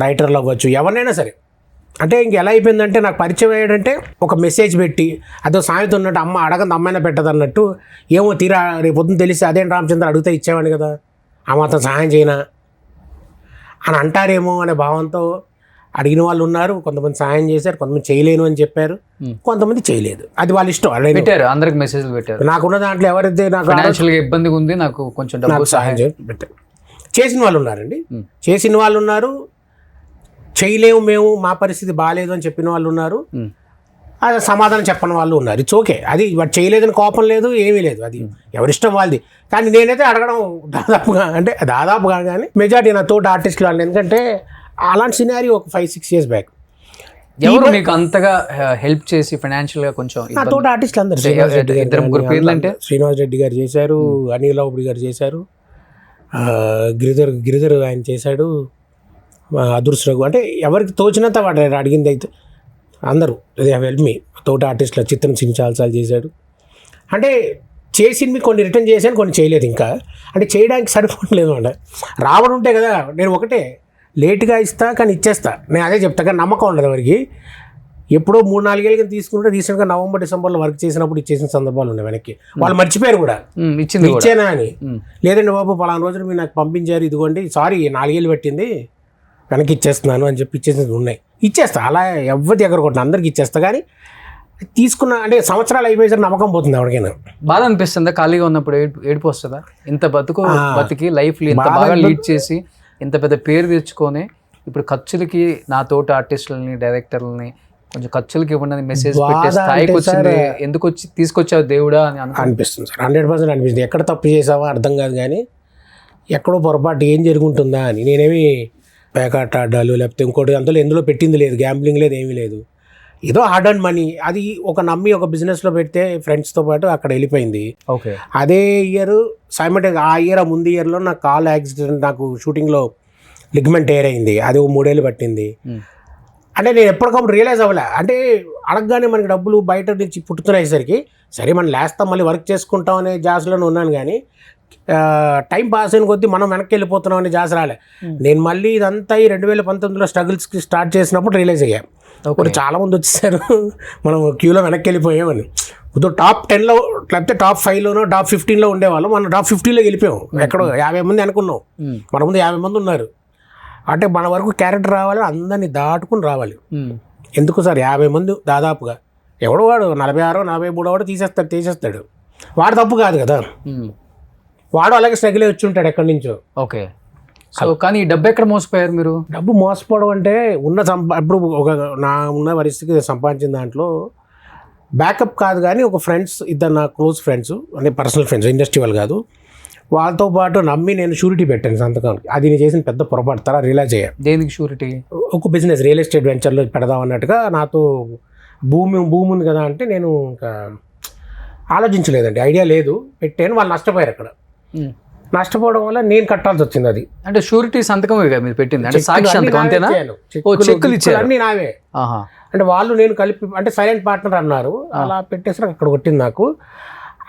రైటర్లు అవ్వచ్చు, ఎవరినైనా సరే. అంటే ఇంక ఎలా అయిపోయిందంటే నాకు పరిచయం అయ్యాడంటే ఒక మెసేజ్ పెట్టి అదో సామెత ఉన్నట్టు, అమ్మ అడగంది అమ్మాయినా పెట్టదు అన్నట్టు, ఏమో తీరా రేపు పొద్దున్న తెలిసి అదేం రామచంద్ర అడిగితే ఇచ్చేవాడిని కదా, ఆ మాత్రం సహాయం చేయనా అని అంటారేమో అనే భావంతో అడిగిన వాళ్ళు ఉన్నారు. కొంతమంది సహాయం చేశారు, కొంతమంది చేయలేను అని చెప్పారు, కొంతమంది చేయలేదు. అది వాళ్ళ ఇష్టం. పెట్టారు, అందరికి మెసేజ్లు పెట్టారు. నాకున్న దాంట్లో ఎవరైతే నాకు ఫైనాన్షియల్గా ఇబ్బందిగా ఉంది, నాకు కొంచెం డబ్బు సహాయం పెట్టారు. చేసిన వాళ్ళు ఉన్నారండి, చేసిన వాళ్ళు ఉన్నారు. చేయలేము మేము, మా పరిస్థితి బాగాలేదు అని చెప్పిన వాళ్ళు ఉన్నారు. అది సమాధానం చెప్పని వాళ్ళు ఉన్నారు. It's okay. అది వాడు చేయలేదని కోపం లేదు, ఏమీ లేదు, అది ఎవరిష్టం వాళ్ళది. కానీ నేనైతే అడగడం దాదాపుగా కానీ మెజారిటీ నా తోటి ఆర్టిస్టులు వాళ్ళు. ఎందుకంటే అలాంటి సినారీ ఒక 5-6 years బ్యాక్. ఎవరు మీకు అంతగా హెల్ప్ చేసి ఫైనాన్షియల్గా కొంచెం? నా తోటి ఆర్టిస్టులు అందరూ. శ్రీనివాస్ రెడ్డి గారు చేశారు, అనిల్ రావుడి గారు చేశారు, గిరిధర్ ఆయన చేశాడు, అదృష్ట రఘు. అంటే ఎవరికి తోచినంత వాడు అడిగింది అయితే అందరూ హెల్ప్ మీ. తోటి ఆర్టిస్టుల చిత్రం సింగ్ చాలాసార్లు చేశాడు. అంటే చేసింది కొన్ని రిటర్న్ చేశాను, కొన్ని చేయలేదు ఇంకా. అంటే చేయడానికి సరిపోవట్లేదు అంటే రావడం ఉంటే కదా. నేను ఒకటే లేట్గా ఇస్తా కానీ ఇచ్చేస్తా, నేను అదే చెప్తా. కానీ నమ్మకం ఉండదు ఎవరికి. ఎప్పుడో 3-4 ఏళ్ళకి తీసుకుంటే రీసెంట్గా November Decemberలో వర్క్ చేసినప్పుడు ఇచ్చేసిన సందర్భాలు ఉన్నాయి వెనక్కి. వాళ్ళు మర్చిపోయారు కూడా ఇచ్చేనా అని. లేదండి బాబు పలానా రోజులు మీరు నాకు పంపించారు, ఇదిగోండి సారీ 4 ఏళ్ళు పెట్టింది వెనక్కి ఇచ్చేస్తున్నాను అని చెప్పి ఇచ్చేసినవి ఉన్నాయి. ఇచ్చేస్తా, అలా ఎవరి దగ్గర కొట్టిన అందరికి ఇచ్చేస్తా. కానీ తీసుకున్న అంటే సంవత్సరాలు అయిపోయేసరికి నమ్మకం పోతుంది ఎవరికైనా. బాధ అనిపిస్తుందా? ఖాళీగా ఉన్నప్పుడు ఏడుపు వస్తుందా? ఇంత బతికి లైఫ్ ఇంత బాగా లీడ్ చేసి ఇంత పెద్ద పేరు తెచ్చుకొని ఇప్పుడు ఖర్చులకి నా తోటి ఆర్టిస్టులని, డైరెక్టర్లని కొంచెం ఖర్చులకి ఇవ్వండి మెసేజ్ పెట్టే స్థాయికి వచ్చింది. ఎందుకు తీసుకొచ్చావు దేవుడా అని అనిపిస్తుంది సార్. 100% అనిపిస్తుంది. ఎక్కడ తప్పు చేసావో అర్థం కాదు కానీ ఎక్కడో పొరపాటు ఏం జరుగుతుందా అని. నేనేమి పేకాట ఆడాలు లేకపోతే ఇంకోటి అంతలో ఎందులో పెట్టింది లేదు, గ్యాంబ్లింగ్ లేదు, ఏమీ లేదు. ఏదో హార్డ్ అండ్ మనీ. అది ఒక నమ్మి ఒక బిజినెస్లో పెడితే ఫ్రెండ్స్తో పాటు అక్కడ వెళ్ళిపోయింది. ఓకే. అదే ఇయర్ ఆ ముందు ఇయర్లో నాకు కాల్ యాక్సిడెంట్, నాకు షూటింగ్లో లిగ్మెంట్ టేర్ అయింది. అది 3 ఏళ్ళు పట్టింది. అంటే నేను ఎప్పటికప్పుడు రియలైజ్ అవ్వలే. అంటే అడగగానే మనకి డబ్బులు బయట నుంచి పుట్టుతున్నాయేసరికి సరే మనం లేస్తాం మళ్ళీ వర్క్ చేసుకుంటాం అనే జాస్లోనే ఉన్నాను. కానీ టైం పాస్ అయిన కొద్దీ మనం వెనక్కి వెళ్ళిపోతున్నాం అనే జాస్ రాలే. నేను మళ్ళీ ఇదంతా ఈ 2019లో స్ట్రగుల్స్కి స్టార్ట్ చేసినప్పుడు రియలైజ్ అయ్యా. ఇప్పుడు చాలామంది వచ్చేసారు, మనం క్యూలో వెనక్కి వెళ్ళిపోయామని. ఇప్పుడు టాప్ 10లో లేకపోతే టాప్ 5లోనో టాప్ 15లో ఉండేవాళ్ళం, మనం టాప్ 50లోకి వెళ్ళిపోయాం. ఎక్కడో 50 మంది అనుకున్నాం, మన ముందు 50 మంది ఉన్నారు. అంటే మన వరకు క్యారెక్టర్ రావాలి, అందరినీ దాటుకుని రావాలి. ఎందుకు సార్ 50 మంది దాదాపుగా, ఎవడో వాడు 46, 43 వాడు తీసేస్తాడు. వాడు తప్పు కాదు కదా, వాడు అలాగే స్ట్రగుల్ వచ్చి ఉంటాడు ఎక్కడి నుంచో. ఓకే. సో కానీ ఈ డబ్బు ఎక్కడ మోసపోయారు మీరు? డబ్బు మోసపోవడం అంటే ఇప్పుడు నా ఉన్న పరిస్థితికి సంపాదించిన దాంట్లో బ్యాకప్ కాదు, కానీ ఒక ఫ్రెండ్స్, ఇద్దరు నా క్లోజ్ ఫ్రెండ్స్, అంటే పర్సనల్ ఫ్రెండ్స్, ఇండస్ట్రీ వాళ్ళు కాదు, వాళ్ళతో పాటు నమ్మి నేను షూరిటీ పెట్టాను సంతకానికి. అది నేను చేసిన పెద్ద పొరపాటు. తర్వాత రియలైజ్ అయ్యా. దేనికి షూరిటీ? ఒక బిజినెస్ రియల్ ఎస్టేట్ వెంచర్లో పెడదాం అన్నట్టుగా. నాతో భూమి ఉంది కదా అంటే నేను ఇంకా ఆలోచించలేదండి, ఐడియా లేదు, పెట్టాను. వాళ్ళు నష్టపోయారు. అక్కడ నష్టపోవడం వల్ల నేను కట్టాల్సి వచ్చింది. అది అంటే షూరిటీ సంతకం మీరు పెట్టింది అంటే సాక్షి సంతకం అంతేనా? చెక్కులు ఇచ్చారు అన్ని నావే. అంటే వాళ్ళు నేను కలిపి అంటే సైలెంట్ పార్ట్నర్ అన్నారు, అలా పెట్టేసరికి అక్కడ కొట్టింది నాకు.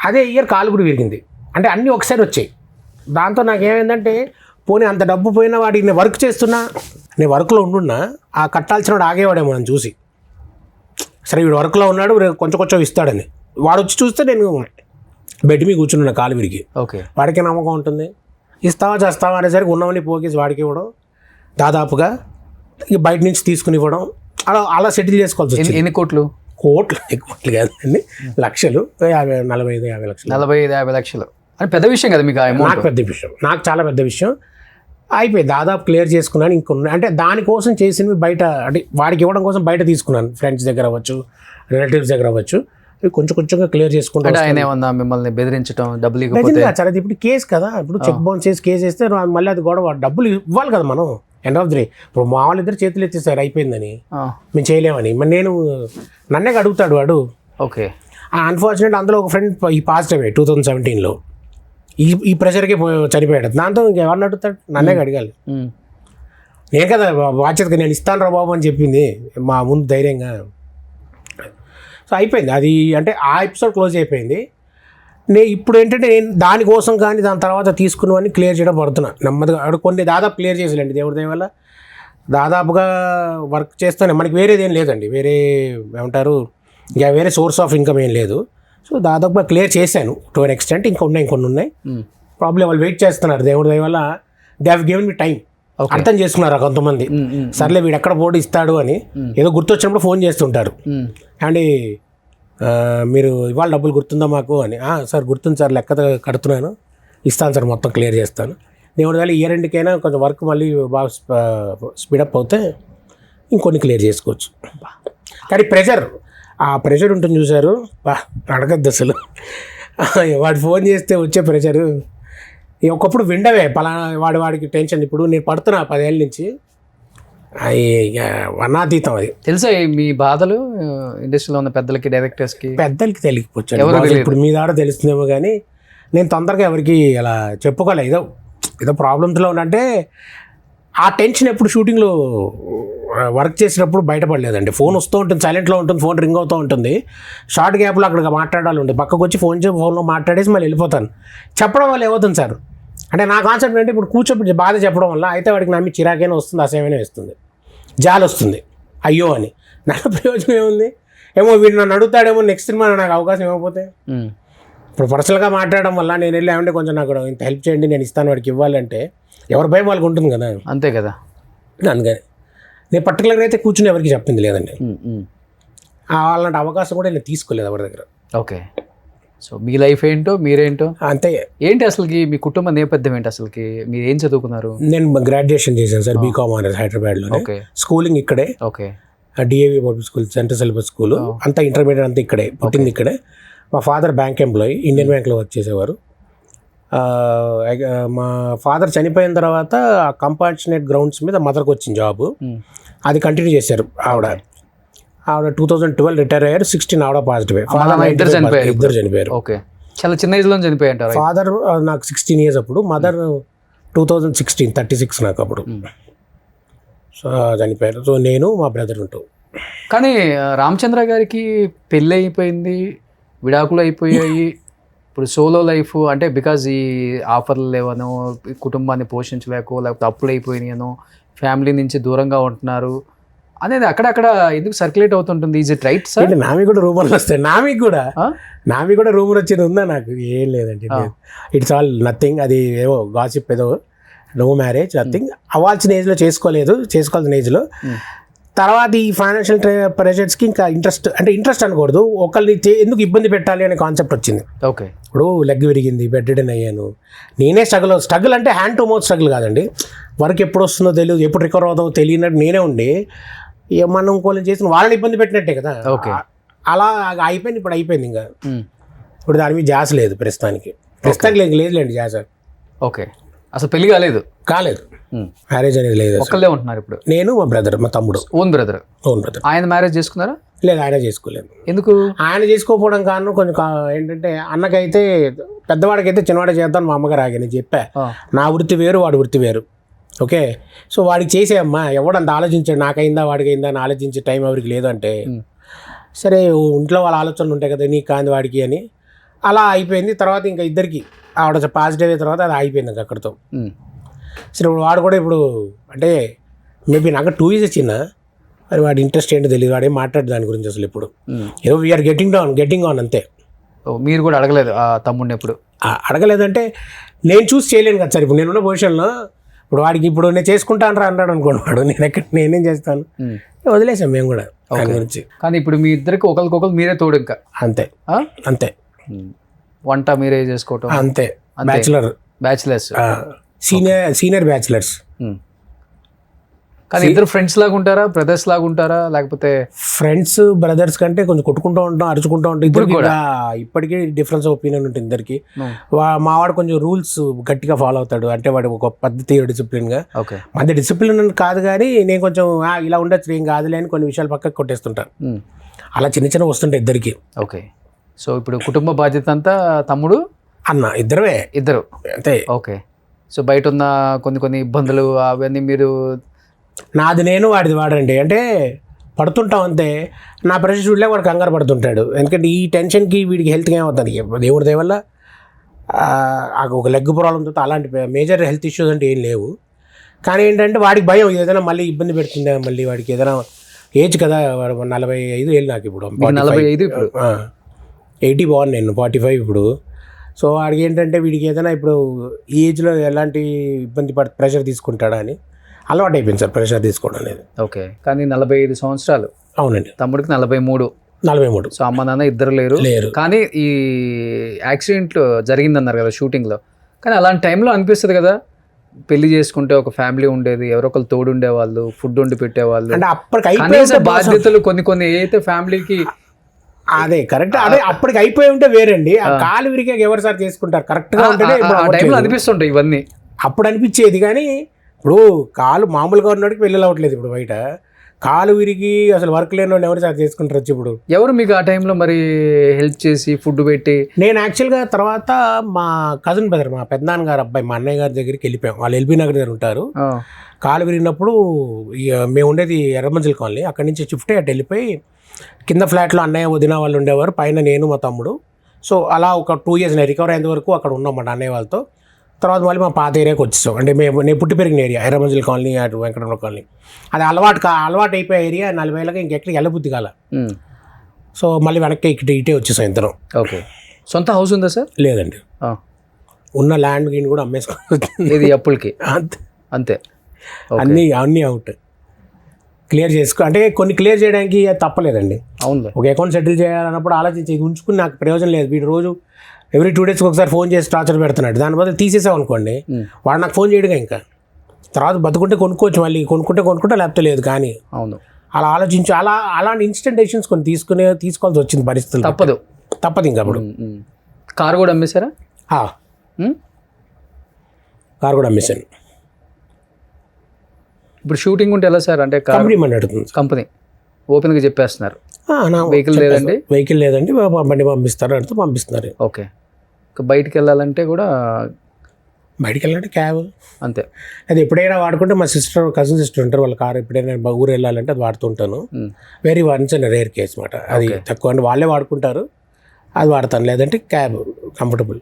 అదే ఇయర్ కాలు కూడా విరిగింది. అంటే అన్నీ ఒకసారి వచ్చాయి. దాంతో నాకు ఏమైందంటే, పోనీ అంత డబ్బు పోయినా వాడికి నేను వర్క్ చేస్తున్నా, నేను వర్క్లో ఉండున్నా, ఆ కట్టాల్సిన వాడు ఆగేవాడేమో నన్ను చూసి, సరే వీడు వర్క్లో ఉన్నాడు కొంచెం ఇస్తాడని. వాడు వచ్చి చూస్తే నేను బెడ్ మీద కూర్చున్నా కాలు విరిగి. ఓకే. వాడికి నమ్మకం ఉంటుంది, ఇస్తావా చేస్తావా అనేసరికి ఉన్నవన్నీ పోగేసి వాడికి ఇవ్వడం, దాదాపుగా ఇక బయట నుంచి తీసుకుని ఇవ్వడం, అలా సెటిల్ చేసుకోవాల్సి వచ్చింది. ఎన్ని కోట్లు? కోట్లు కాదండి, లక్షలు, 45-50 లక్షలు. 45-50 లక్షలు అని పెద్ద విషయం కదా మీకు? నాకు పెద్ద విషయం, నాకు చాలా పెద్ద విషయం. అయిపోయి దాదాపు క్లియర్ చేసుకున్నాను. ఇంకొన్ని అంటే దానికోసం చేసినవి బయట, అంటే వాడికి ఇవ్వడం కోసం బయట తీసుకున్నాను, ఫ్రెండ్స్ దగ్గర అవ్వచ్చు, రిలేటివ్స్ దగ్గర అవ్వచ్చు. కొంచెంగా క్లియర్ చేసుకుంటాను. ఆయన ఏమన్నా మిమ్మల్ని బెదిరించడం, డబ్బులు సరే ఇప్పుడు కేసు కదా, ఇప్పుడు చెక్ బౌన్స్ చేసి కేసు వేస్తే మళ్ళీ అది గొడవ, డబ్బులు ఇవ్వాలి కదా మనం. ఎండ్ ఆఫ్ ది డే ఇప్పుడు మా వాళ్ళిద్దరు చేతులు ఎత్తేసారు అయిపోయిందని, మేము చేయలేమని. మరి నన్నే అడుగుతాడు వాడు. ఓకే. అన్ఫార్చునేట్ అందులో ఒక ఫ్రెండ్ ఈ పాజిటివ్ 2017లో ఈ ప్రెషర్కి చనిపోయాడు. దాంతో ఇంకెవరిని అడుగుతాడు? నన్నే అడగాలి. నేను కదా బాధ్యతగా నేను ఇస్తాను రా బాబు అని చెప్పింది మా ముందు ధైర్యంగా. సో అయిపోయింది అది, అంటే ఆ ఎపిసోడ్ క్లోజ్ అయిపోయింది. ఇప్పుడు ఏంటంటే నేను దానికోసం కానీ దాని తర్వాత తీసుకున్నవన్నీ క్లియర్ చేయడం పడుతున్నా నెమ్మదిగా. అక్కడ కొన్ని దాదాపు క్లియర్ చేసేలేండి దేవుడి దయ వల్ల. దాదాపుగా వర్క్ చేస్తానే, మనకి వేరేది ఏం లేదండి, వేరే ఏమంటారు ఇంకా వేరే సోర్స్ ఆఫ్ ఇన్కమ్ ఏం లేదు. సో దాదాపుగా క్లియర్ చేశాను టు అన్ ఎక్స్టెంట్. ఇంకొన్ని ఉన్నాయి ప్రాబ్లం, వాళ్ళు వెయిట్ చేస్తున్నారు. దేవుడి దయ వల్ల they have given me time. అర్థం చేసుకున్నారు కొంతమంది, సర్లే వీడు ఎక్కడ పోటీ ఇస్తాడు అని. ఏదో గుర్తొచ్చినప్పుడు ఫోన్ చేస్తుంటారు, అండి మీరు ఇవాళ డబ్బులు గుర్తుందా మాకు అని. సార్ గుర్తుంది సార్, లెక్క కడుతున్నాను, ఇస్తాను సార్, మొత్తం క్లియర్ చేస్తాను. దేవుడి వల్ల ఇయర్ ఎండ్కైనా కొంచెం వర్క్ మళ్ళీ బాగా స్పీడప్ అవుతే ఇంకొన్ని క్లియర్ చేసుకోవచ్చు. కానీ ఆ ప్రెషర్ ఉంటుంది చూసారు, అడగద్దు అసలు. వాడు ఫోన్ చేస్తే వచ్చే ప్రెషరు ఒకప్పుడు విండవే వాడికి టెన్షన్. ఇప్పుడు నేను పడుతున్నా 10 ఏళ్ళ నుంచి, వర్ణాతీతం. అది తెలుసా మీ బాధలు ఇండస్ట్రీలో ఉన్న పెద్దలకి, డైరెక్టర్స్కి? పెద్దలకి తెలియకపోవచ్చు, ఇప్పుడు మీ దాకా తెలుస్తుందేమో. కానీ నేను తొందరగా ఎవరికి అలా చెప్పుకోలే. ఏదో ప్రాబ్లమ్స్లో ఉన్నంటే ఆ టెన్షన్ ఎప్పుడు షూటింగ్లో వర్క్ చేసినప్పుడు బయటపడలేదండి. ఫోన్ వస్తూ ఉంటుంది, సైలెంట్లో ఉంటుంది, ఫోన్ రింగ్ అవుతూ ఉంటుంది. షార్ట్ గ్యాప్లో అక్కడ మాట్లాడాలి ఉంటుంది, పక్కకు వచ్చి ఫోన్లో మాట్లాడేసి మళ్ళీ వెళ్ళిపోతాను. చెప్పడం వల్ల ఏమవుతుంది సార్ అంటే నా కాన్సెప్ట్ అంటే, ఇప్పుడు కూర్చోబెట్టి బాధ చెప్పడం వల్ల అయితే వాడికి నమ్మి చిరాకైనా వస్తుంది, అసహ్యమైనా వస్తుంది, జాలి వస్తుంది, అయ్యో అని. నాకు ప్రయోజనం ఏముంది? ఏమో వీడు నన్ను అడుగుతాడేమో నెక్స్ట్ సినిమా, నాకు అవకాశం ఇవ్వకపోతే. ఇప్పుడు పర్సనల్గా మాట్లాడడం వల్ల నేను వెళ్ళి ఏమంటే కొంచెం నాకు ఇంత హెల్ప్ చేయండి, నేను ఇస్తాను వాడికి ఇవ్వాలంటే ఎవరి భయం వాళ్ళకి ఉంటుంది కదా. అంతే కదా. అందుకని నేను పర్టికులర్గా అయితే కూర్చుని ఎవరికి చెప్పింది లేదండి. అలాంటి అవకాశం కూడా నేను తీసుకోలేదు ఎవరి దగ్గర. ఓకే. సో మీ లైఫ్ ఏంటో, మీరేంటో అంతే. ఏంటి అసలుకి మీ కుటుంబ నేపథ్యం ఏంటి అసలుకి? మీరు ఏం చదువుకున్నారు? నేను గ్రాడ్యుయేషన్ చేశాను సార్, బీకామ్ ఆనర్స్ హైదరాబాద్లో. ఓకే. స్కూలింగ్ ఇక్కడే. Okay. DAV public school, central syllabus school, అంతా ఇంటర్మీడియట్ అంతా ఇక్కడే, పుట్టింది ఇక్కడే. మా ఫాదర్ బ్యాంక్ ఎంప్లాయీ, ఇండియన్ బ్యాంక్లో వర్క్ చేసేవారు. మా ఫాదర్ చనిపోయిన తర్వాత కంపార్చునేట్ గ్రౌండ్స్ మీద మదర్కి వచ్చింది జాబ్, అది కంటిన్యూ చేశారు. ఆవిడ 2012 రిటైర్ అయ్యారు. 16 ఆవిడ పాజిటివ్. ఇద్దరు చనిపోయారు. ఓకే. చాలా చిన్న ఏజ్లో చనిపోయారు. ఫాదర్ నాకు 16 years అప్పుడు, మదర్ 2016 36 నాకు అప్పుడు. సో చనిపోయారు. సో నేను మా బ్రదర్ ఉంటాం. కానీ రామచంద్ర గారికి పెళ్ళి అయిపోయింది, విడాకులు అయిపోయాయి, ఇప్పుడు సోలో లైఫ్ అంటే బికాజ్ ఈ ఆఫర్లు లేవనో, కుటుంబాన్ని పోషించలేకో, లేకపోతే అప్పులు అయిపోయినాయనో, ఫ్యామిలీ నుంచి దూరంగా ఉంటున్నారు అనేది అక్కడక్కడ ఎందుకు సర్క్యులేట్ అవుతుంటుంది. Is it right sir? నామి కూడా రూమర్లు వస్తాయి. నామి కూడా రూమర్ వచ్చింది ఉందా? నాకు ఏం లేదండి. It's all nothing. అది ఏవో గాసిప్, ఏదో నో మ్యారేజ్, నథింగ్. అవ్వాల్సిన ఏజ్లో చేసుకోవాల్సిన ఏజ్లో. తర్వాత ఈ ఫైనాన్షియల్ ప్రెషర్స్కి ఇంకా ఇంట్రెస్ట్ అనకూడదు, ఒకరిని ఎందుకు ఇబ్బంది పెట్టాలి అనే కాన్సెప్ట్ వచ్చింది. ఓకే. ఇప్పుడు లెగ్ విరిగింది, బెడ్ రిడన్ అయ్యాను, నేనే స్ట్రగుల్ అంటే హ్యాండ్ టు మౌత్ స్ట్రగుల్ కాదండి. వర్క్ ఎప్పుడు వస్తుందో తెలియదు, ఎప్పుడు రికవర్ అవుతుందో తెలియనట్టు నేనే ఉండి మనం ఇంకోళ్ళని చేసిన వాళ్ళని ఇబ్బంది పెట్టినట్టే కదా. అలా అయిపోయింది. ఇప్పుడు అయిపోయింది. ఇంకా ఇప్పుడు దాని మీద జాస లేదు ప్రస్తుతానికి లేదులేండి జాస. ఓకే. అసలు పెళ్లి కాలేదు? మ్యారేజ్ అనేది లేదు. ఒక్కళ్ళే ఉంటున్నారు ఇప్పుడు? నేను, మా బ్రదర్, మా తమ్ముడు. Own brother. ఆయన మ్యారేజ్ చేసుకున్నారా? లేదు, ఆయన చేసుకోలేదు. ఎందుకు? ఆయన చేసుకోకపోవడం కారణం కొంచెం ఏంటంటే, అన్నకైతే పెద్దవాడికైతే చిన్నవాడే చేద్దాం మా అమ్మగారు ఆగి. నేను చెప్పా, నా వృత్తి వేరు, వాడి వృత్తి వేరు. ఓకే. సో వాడికి చేసేయమ్మా, ఎవడంత ఆలోచించాడు, నాకైందా వాడికైందా అని ఆలోచించే టైం ఎవరికి లేదు అంటే, సరే ఇంట్లో వాళ్ళ ఆలోచనలు ఉంటాయి కదా, నీకు కాంది వాడికి అని అలా అయిపోయింది. తర్వాత ఇంకా ఇద్దరికి ఆవిడ పాజిటివ్ అయిన తర్వాత అది అయిపోయింది ఇంకా అక్కడితో. సరే ఇప్పుడు వాడు కూడా ఇప్పుడు అంటే మేబీ నాకు 2 years చిన్న, మరి వాడి ఇంట్రెస్ట్ ఏంటో తెలియదు, వాడేం మాట్లాడు దాని గురించి అసలు. ఇప్పుడు ఏదో వీఆర్ గెట్టింగ్ ఆన్ అంతే. మీరు కూడా అడగలేదు ఆ తమ్ముడిని ఎప్పుడు? అడగలేదంటే నేను చూసి చేయలేను కదా సార్. ఇప్పుడు నేనున్న పొజిషన్లో ఇప్పుడు వాడికి ఇప్పుడు నేను చేసుకుంటాను రా అన్నాడు అనుకోండి, వాడు నేనేం చేస్తాను, వదిలేసాం మేము కూడా దాని గురించి. కానీ ఇప్పుడు మీ ఇద్దరికి ఒకరికొకరు మీరే తోడు ఇంకా? అంతే. వంట మీరే చేసుకోవటం? అంతే. Bachelors, senior bachelors. కానీ ఇద్దరు ఫ్రెండ్స్ లాగా ఉంటారా, బ్రదర్స్ లాగా ఉంటారా, లేకపోతే? ఫ్రెండ్స్ బ్రదర్స్ కంటే కొంచెం కొట్టుకుంటూ ఉంటాం, అరుచుకుంటూ ఉంటాం. ఇప్పటికీ డిఫరెన్స్ ఒపీనియన్ ఉంటుంది ఇద్దరికి. మావాడు కొంచెం రూల్స్ గట్టిగా ఫాలో అవుతాడు, అంటే వాడు ఒక పద్ధతి, డిసిప్లిన్గా. మధ్య డిసిప్లిన్ కాదు కానీ నేను కొంచెం ఇలా ఉండొచ్చు, ఏం కాదులే అని కొన్ని విషయాలు పక్కకు కొట్టేస్తుంటాను. అలా చిన్న వస్తుంటాయి ఇద్దరికి. ఓకే. సో ఇప్పుడు కుటుంబ బాధ్యత అంతా తమ్ముడు, అన్న ఇద్దరు అంతే. ఓకే. సో బయట ఉన్న కొన్ని ఇబ్బందులు అవన్నీ మీరు? నాది నేను, వాడిది వాడండి. అంటే పడుతుంటాం అంతే. నా ప్రెషర్ చూడలే వాడు కంగారు పడుతుంటాడు. ఎందుకంటే ఈ టెన్షన్కి వీడికి హెల్త్కి ఏమవుతుంది, దేవుడి దయ వల్ల ఒక లెగ్ ప్రాబ్లంతో అలాంటి మేజర్ హెల్త్ ఇష్యూస్ అంటే ఏం లేవు. కానీ ఏంటంటే వాడికి భయం, ఏదైనా మళ్ళీ ఇబ్బంది పెడుతుందా, మళ్ళీ వాడికి ఏదైనా ఏజ్ కదా, వాడు 45 ఏళ్ళు నాకు ఇప్పుడు. 45 ఇప్పుడు 80 బాగుంది, నేను 45 ఇప్పుడు. సో వాడికి ఏంటంటే వీడికి ఏదైనా ఇప్పుడు ఈ ఏజ్లో ఎలాంటి ఇబ్బంది ప్రెషర్ తీసుకుంటాడా అని అలవాటు అయిపోయింది సార్ ప్రెషర్ తీసుకోవడం అనేది. ఓకే. కానీ 45 సంవత్సరాలు. అవునండి. తమ్ముడికి 43. సో అమ్మ నాన్న ఇద్దరు లేరు. కానీ ఈ యాక్సిడెంట్ జరిగిందన్నారు కదా షూటింగ్లో, కానీ అలాంటి టైంలో అనిపిస్తుంది కదా, పెళ్లి చేసుకుంటే ఒక ఫ్యామిలీ ఉండేది, ఎవరో ఒకరు తోడు ఉండేవాళ్ళు, ఫుడ్ వండి పెట్టేవాళ్ళు, అంటే అప్పటికి బాధ్యతలు కొన్ని ఏదైతే ఫ్యామిలీకి. అదే కరెక్ట్. అదే అప్పటికి అయిపోయి ఉంటే వేరండి. ఆ కాలు విరిగా ఎవరు సార్ చేసుకుంటారు, కరెక్ట్గా ఉంటేనే అనిపిస్తుంటాయి ఇవన్నీ. అప్పుడు అనిపించేది, కానీ ఇప్పుడు కాలు మామూలుగా ఉన్నోడికి పెళ్ళి అవ్వట్లేదు. ఇప్పుడు బయట కాలు విరిగి అసలు వర్క్ లేని ఎవరు సార్ చేసుకుంటారు వచ్చి. ఇప్పుడు ఎవరు మీకు ఆ టైంలో మరి హెల్ప్ చేసి ఫుడ్ పెట్టి? నేను యాక్చువల్గా తర్వాత మా కజిన్ బ్రదర్, మా పెద్దనాన్న గారు అబ్బాయి, మా అన్నయ్య గారి దగ్గరికి వెళ్ళిపోయాం. వాళ్ళు ఎల్బీ నగర్ దగ్గర ఉంటారు. కాలు విరిగినప్పుడు మేము ఉండేది ఎర్రమంజిల్ కాలనీ, అక్కడి నుంచి షిఫ్ట్ అయ్యి అటు వెళ్ళిపోయి కింద ఫ్లాట్లో అన్నయ్య వదిన వాళ్ళు ఉండేవారు, పైన నేను మా తమ్ముడు. సో అలా ఒక 2 years నేను రికవర్ అయ్యేంత వరకు అక్కడ ఉన్నాం మా అన్నయ్య వాళ్ళతో. తర్వాత మళ్ళీ మా పాత ఏరియాకి వచ్చేసాం. అంటే నేను పుట్టి పెరిగిన ఏరియా ఎర్రమంజిల్ కాలనీ, అటు వెంకటరమణ కాలనీ. అది అలవాటు అయిపోయే ఏరియా. 40 ఏళ్ళకి ఇంకెక్కడికి వెళ్ళబుద్ధి కాల. సో మళ్ళీ వెనక్కి ఇటే వచ్చేసాం ఇద్దరం. ఓకే. సొంత హౌస్ ఉందా సార్? లేదండి. ఉన్న ల్యాండ్ గిన్ కూడా అమ్మేసుకోవాలి అప్పులకి. అంతే. అన్నీ అవుట్ క్లియర్ చేసుకో అంటే కొన్ని క్లియర్ చేయడానికి తప్పలేదండి. అవును. ఒక అకౌంట్ సెటిల్ చేయాలన్నప్పుడు ఆలోచించి ఇది ఉంచుకుని నాకు ప్రయోజనం లేదు. వీడు రోజు ఎవ్రీ 2 days ఒకసారి ఫోన్ చేసి టార్చర్ పెడుతున్నాడు. దాని బదులు తీసేసాం అనుకోండి, వాడు నాకు ఫోన్ చేయడుగా. ఇంకా తర్వాత కొనుక్కోవచ్చు, మళ్ళీ కొనుక్కుంటే లేకపోతే లేదు. కానీ అవును, అలా ఆలోచించి అలాంటి ఇన్స్టెంట్ డెసిషన్స్ కొన్ని తీసుకోవాల్సి వచ్చింది పరిస్థితులు. తప్పదు ఇంకా. అప్పుడు కారు కూడా అమ్మేశారా? కారు కూడా అమ్మేశాను. ఇప్పుడు షూటింగ్ ఉంటే ఎలా సార్? అంటే కంపెనీ ఓపెన్గా చెప్పేస్తున్నారు వెహికల్ లేదండి, బండి పంపిస్తారు అంటే పంపిస్తున్నారు. ఓకే. బయటికి వెళ్ళాలంటే కూడా బయటికి వెళ్ళాలంటే క్యాబ్. అంతే. అది ఎప్పుడైనా వాడుకుంటే మా కజిన్ సిస్టర్ ఉంటారు, వాళ్ళ కారు ఎప్పుడైనా ఊరు వెళ్ళాలంటే అది వాడుతుంటాను. Very once and rare case అనమాట, అది తక్కువ. అంటే వాళ్ళే వాడుకుంటారు, అది వాడతాను. లేదంటే క్యాబ్ కంఫర్టబుల్.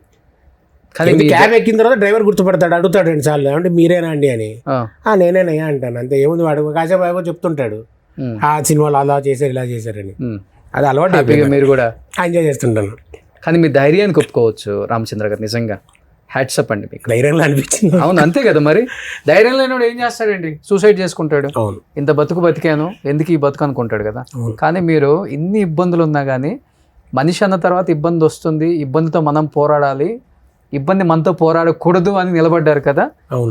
కానీ క్యాబ్ ఎక్కిన తర్వాత డ్రైవర్ గుర్తుపడతాడు, అడుగుతాడు 2 సార్లు అంటే మీరేనా అండి అని. నేనేనయ్యా అంటాను, అంతే. ఏముంది వాడు కాసేపు ఏమో చెప్తుంటాడు, ఆ సినిమాలో అలా చేశారు ఇలా చేశారని. అది అలవాటు, మీరు కూడా ఎంజాయ్ చేస్తుంటాను. కానీ మీ ధైర్యానికి ఒప్పుకోవచ్చు రామచంద్ర గారు, నిజంగా హ్యాట్సప్ అండి మీకు. ధైర్యంగా అనిపించింది. అవును, అంతే కదా మరి. ధైర్యం లేనివాడు ఏం చేస్తాడండి, సూసైడ్ చేసుకుంటాడు. అవును, ఇంత బతికాను ఎందుకు ఈ బతుకు అనుకుంటాడు కదా. కానీ మీరు ఇన్ని ఇబ్బందులు ఉన్నా కానీ మనిషి అన్న తర్వాత ఇబ్బంది వస్తుంది, ఇబ్బందితో మనం పోరాడాలి, ఇబ్బంది మనతో పోరాడకూడదు అని నిలబడ్డారు కదా.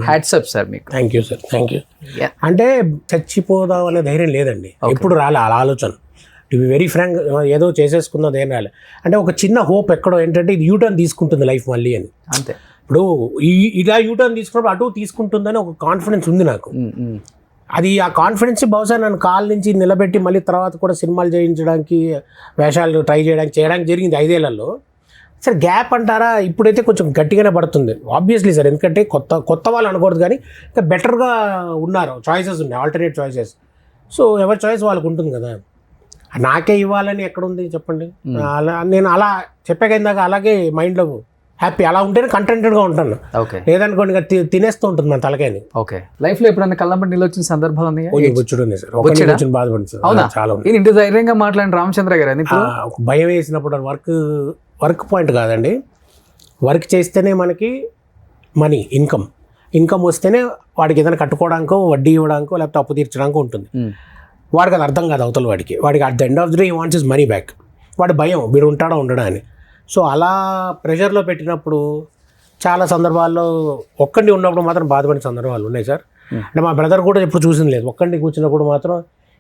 హ్యాట్సప్ సార్ మీకు. Thank you sir, thank you. అంటే చచ్చిపోదాం అనే ధైర్యం లేదండి, ఎప్పుడు రాలే అలా ఆలోచన. టు బి వెరీ ఫ్రాంక్, ఏదో చేసేసుకుందాం ఏం రాలే. అంటే ఒక చిన్న హోప్ ఎక్కడో ఏంటంటే ఇది యూటర్న్ తీసుకుంటుంది లైఫ్ మళ్ళీ అని. అంతే. ఇప్పుడు ఇలా యూటర్న్ తీసుకున్నప్పుడు అటు తీసుకుంటుందని ఒక కాన్ఫిడెన్స్ ఉంది నాకు. అది ఆ కాన్ఫిడెన్స్ బహుశా నన్ను కాల్ నుంచి నిలబెట్టి మళ్ళీ తర్వాత కూడా సినిమాలు చేయించడానికి, వేషాలు ట్రై చేయడానికి జరిగింది 5 ఏళ్లలో. సార్ గ్యాప్ అంటారా, ఇప్పుడైతే కొంచెం గట్టిగానే పడుతుంది ఆబ్వియస్లీ సార్. ఎందుకంటే కొత్త వాళ్ళు అనకూడదు, కానీ ఇంకా బెటర్గా ఉన్నారు, చాయిసెస్ ఉన్నాయి, ఆల్టర్నేట్ చాయిసెస్. సో ఎవరి చాయిస్ వాళ్ళకు ఉంటుంది కదా. నాకే ఇవ్వాలని ఎక్కడుంది చెప్పండి. అలా నేను అలా చెప్పాక అలాగే మైండ్లో హ్యాపీ, అలా ఉంటేనే కంటెంటెడ్గా ఉంటాను. ఓకే. లేదనుకోండి ఇంకా తినేస్తూ ఉంటుంది మన తలకాయని. ఓకే. లైఫ్లో ఎప్పుడన్నా కళ్ళంబడి నీళ్ళు వచ్చిన సందర్భాలు ఉన్నాయా? చూడండి సార్, ఒక బాధపడింది సార్, చాలా ఉంది. ఇంటి ధైర్యంగా మాట్లాడిన రామచంద్ర గారు అని భయం వేసినప్పుడు వర్క్ పాయింట్ కాదండి, వర్క్ చేస్తేనే మనకి మనీ ఇన్కమ్ వస్తేనే వాడికి ఏదైనా కట్టుకోవడానికో, వడ్డీ ఇవ్వడానికో, లేకపోతే అప్పు తీర్చడానికో ఉంటుంది. వాడికి అది అర్థం కాదు అవతల వాడికి at the end of the day he wants his money back. వాడి భయం వీడు ఉంటాడా ఉండడా అని. సో అలా ప్రెషర్లో పెట్టినప్పుడు చాలా సందర్భాల్లో ఒక్కడిని ఉన్నప్పుడు మాత్రం బాధపడిన సందర్భాలు ఉన్నాయి సార్. అంటే మా బ్రదర్ కూడా ఎప్పుడు చూసింది లేదు, ఒక్కడిని కూర్చున్నప్పుడు మాత్రం